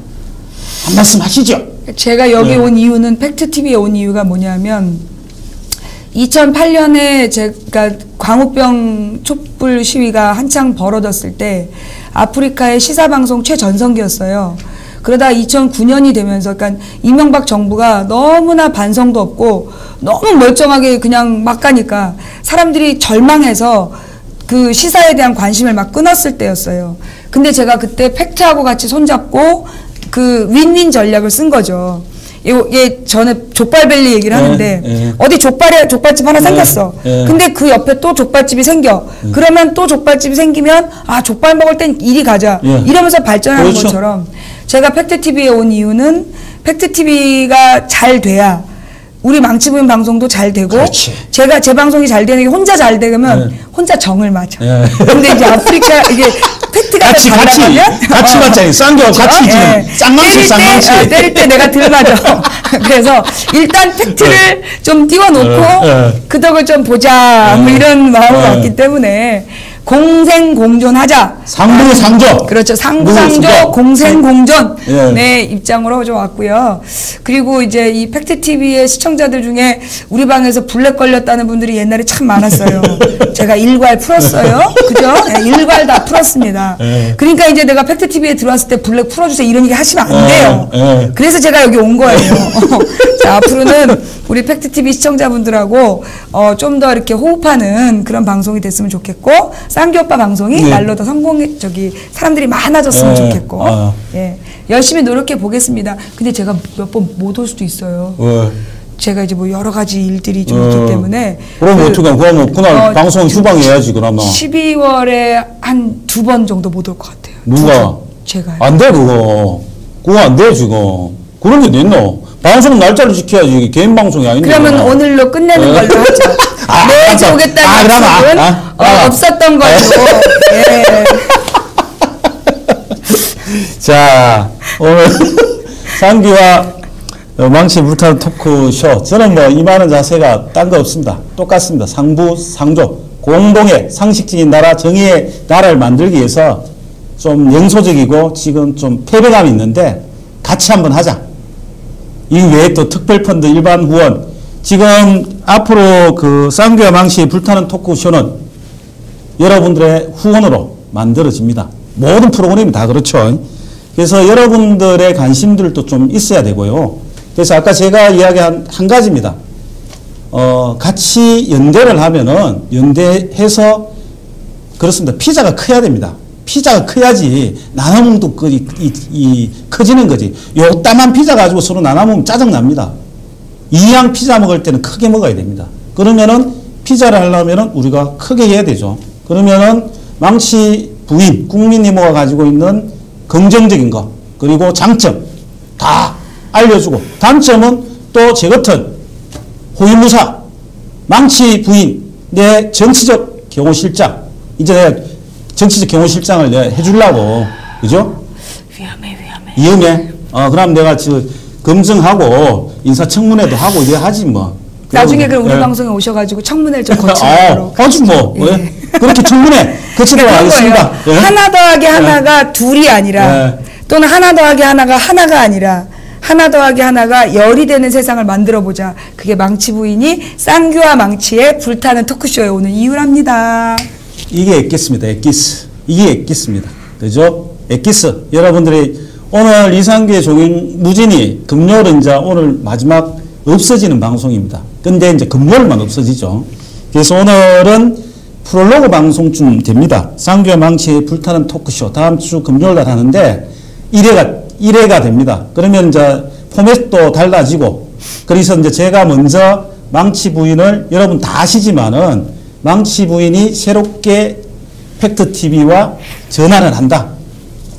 한 말씀 하시죠. 제가 여기 온 이유는 팩트TV에 온 이유가 뭐냐면 2008년에 제가 광우병 촛불 시위가 한창 벌어졌을 때 아프리카의 시사방송 최전성기였어요. 그러다 2009년이 되면서 그러니까 이명박 정부가 너무나 반성도 없고 너무 멀쩡하게 그냥 막 가니까 사람들이 절망해서 그 시사에 대한 관심을 막 끊었을 때였어요. 근데 제가 그때 팩트하고 같이 손잡고 그 윈윈 전략을 쓴 거죠. 이게 전에 족발밸리 얘기를 하는데 어디 족발집 하나 생겼어. 근데 그 옆에 또 족발집이 생겨. 그러면 또 족발집이 생기면 아 족발 먹을 땐 이리 가자. 이러면서 발전하는 그렇죠. 것처럼 제가 팩트TV에 온 이유는 팩트TV가 잘 돼야 우리 망치부인 방송도 잘 되고 그렇지. 제 방송이 잘 되는 게 혼자 잘 되면 혼자 정을 맞아. 근데 이제 아프리카 이게 팩트가 같이 맞자니 쌍교 같이 지금 쌍망치 때릴 때 내가 들 맞아. 그래서 일단 팩트를 좀 띄워놓고 그 덕을 좀 보자 뭐 이런 마음을 갖기 때문에 공생공존하자. 상부상조. 그렇죠. 상부상조, 공생공존. 네, 입장으로 좀 왔고요. 그리고 이제 이 팩트TV의 시청자들 중에 우리 방에서 블랙 걸렸다는 분들이 옛날에 참 많았어요. 제가 일괄 풀었어요. 그죠? 네, 일괄 다 풀었습니다. 그러니까 이제 내가 팩트TV에 들어왔을 때 블랙 풀어주세요. 이런 얘기 하시면 안 돼요. 그래서 제가 여기 온 거예요. 자, 앞으로는 우리 팩트TV 시청자분들하고 좀 더 이렇게 호흡하는 그런 방송이 됐으면 좋겠고, 쌍기 오빠 방송이 날로 더 사람들이 많아졌으면 좋겠고, 예, 열심히 노력해 보겠습니다. 근데 제가 몇 번 못 올 수도 있어요. 제가 이제 뭐 여러 가지 일들이 좀 있기 때문에. 그럼 어떻게, 그러면 그날 방송 휴방해야지, 그러면. 12월에 한 2번 정도 못 올 것 같아요. 누가? 제가요. 안 돼, 그거 안 돼, 지금. 그런 게 됐노? 방송 날짜를 지켜야지. 이게 개인 방송이 아닌데. 그러면 오늘로 끝내는 걸로 하죠. 매주 오겠다는 약속은 없었던 걸로. 예. 자, 오늘 쌍기와 망치 불타는 토크쇼. 저는 뭐 임하는 자세가 딴 거 없습니다. 똑같습니다. 상부상조. 공동의 상식적인 나라, 정의의 나라를 만들기 위해서 좀 영소적이고 지금 좀 패배감이 있는데 같이 한번 하자. 이 외에 또 특별펀드 일반 후원, 지금 앞으로 그 쌍교와 망치의 불타는 토크쇼는 여러분들의 후원으로 만들어집니다. 모든 프로그램이 다 그렇죠. 그래서 여러분들의 관심들도 좀 있어야 되고요. 그래서 아까 제가 이야기한 한 가지입니다. 같이 연대를 하면은 연대해서 그렇습니다. 피자가 커야 됩니다. 피자가 커야지 나눠먹도 커지는 거지. 요따만 피자 가지고 서로 나눠먹으면 짜증납니다. 이양 피자 먹을 때는 크게 먹어야 됩니다. 그러면은 피자를 하려면은 우리가 크게 해야 되죠. 그러면은 망치 부인, 국민 이모가 가지고 있는 긍정적인 거, 그리고 장점 다 알려주고, 단점은 또 제 같은 호위무사, 망치 부인, 내 정치적 경호실장, 이제 내가 정치적 경호실장을 내가 해주려고, 그죠? 위험해. 그럼 내가 검증하고 인사청문회도 하고 이래 하지 뭐. 나중에 그럼 우리 예. 방송에 오셔가지고 청문회를 좀 거치도록. 아주 뭐 예. 예. 그렇게 청문회 거치도록 그런 하겠습니다. 거예요. 하나 더하기 하나가 둘이 아니라 예. 또는 하나 더하기 하나가 하나가 아니라 하나 더하기 하나가 열이 되는 세상을 만들어보자. 그게 망치 부인이 쌍교와 망치의 불타는 토크쇼에 오는 이유랍니다. 이게 엑기스입니다. 엑기스. 이게 엑기스입니다. 그죠? 엑기스. 여러분들이 오늘 이상규의 종인 무진이 금요일은 이제 오늘 마지막 없어지는 방송입니다. 근데 이제 금요일만 없어지죠. 그래서 오늘은 프롤로그 방송쯤 됩니다. 쌍교와 망치의 불타는 토크쇼. 다음 주 금요일 날 하는데 1회가 됩니다. 그러면 이제 포맷도 달라지고, 그래서 이제 제가 먼저 망치 부인을 여러분 다 아시지만은 망치 부인이 새롭게 팩트TV와 전화를 한다.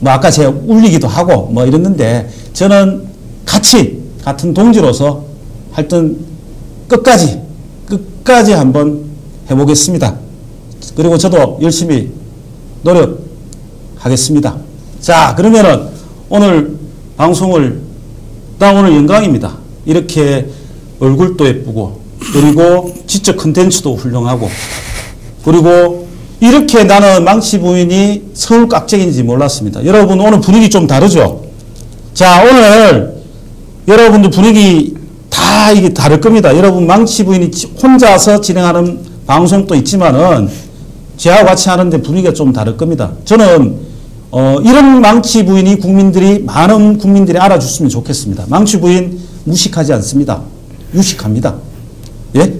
뭐 아까 제가 울리기도 하고 뭐 이랬는데 저는 같은 동지로서 하여튼 끝까지 한번 해보겠습니다. 그리고 저도 열심히 노력하겠습니다. 자, 그러면은 오늘 방송을, 나 오늘 영광입니다. 이렇게 얼굴도 예쁘고, 그리고 지적 컨텐츠도 훌륭하고, 그리고 이렇게 나는 망치 부인이 서울 깍쟁인지 몰랐습니다. 여러분 오늘 분위기 좀 다르죠? 자, 오늘 여러분들 분위기 다 이게 다를 겁니다. 여러분 망치 부인이 혼자서 진행하는 방송도 있지만은 저하고 같이 하는데 분위기가 좀 다를 겁니다. 저는 이런 망치 부인이 많은 국민들이 알아줬으면 좋겠습니다. 망치 부인 무식하지 않습니다. 유식합니다. 예?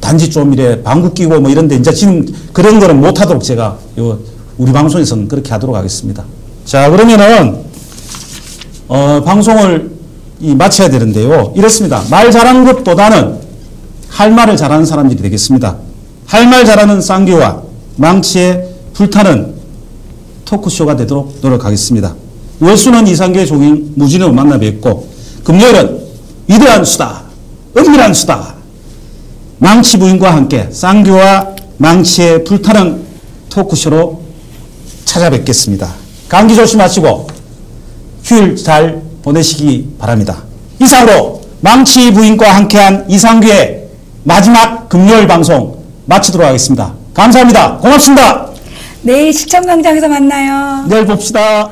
단지 좀 이래 방구 끼고 뭐 이런데 이제 지금 그런 거는 못하도록 제가 우리 방송에서는 그렇게 하도록 하겠습니다. 자, 그러면은 방송을 마쳐야 되는데요. 이렇습니다. 말 잘하는 것보다는 할 말을 잘하는 사람들이 되겠습니다. 할 말 잘하는 쌍교와 망치에 불타는 토크쇼가 되도록 노력하겠습니다. 월수는 이상교의 종인 무진으로 만나 뵙고, 금요일은 위대한 수다, 은밀한 수다, 망치 부인과 함께 쌍교와 망치에 불타는 토크쇼로 찾아뵙겠습니다. 감기 조심하시고 휴일 잘 보내시기 바랍니다. 이상으로 망치 부인과 함께한 이상규의 마지막 금요일 방송 마치도록 하겠습니다. 감사합니다. 고맙습니다. 내일 시청광장에서 만나요. 내일 봅시다.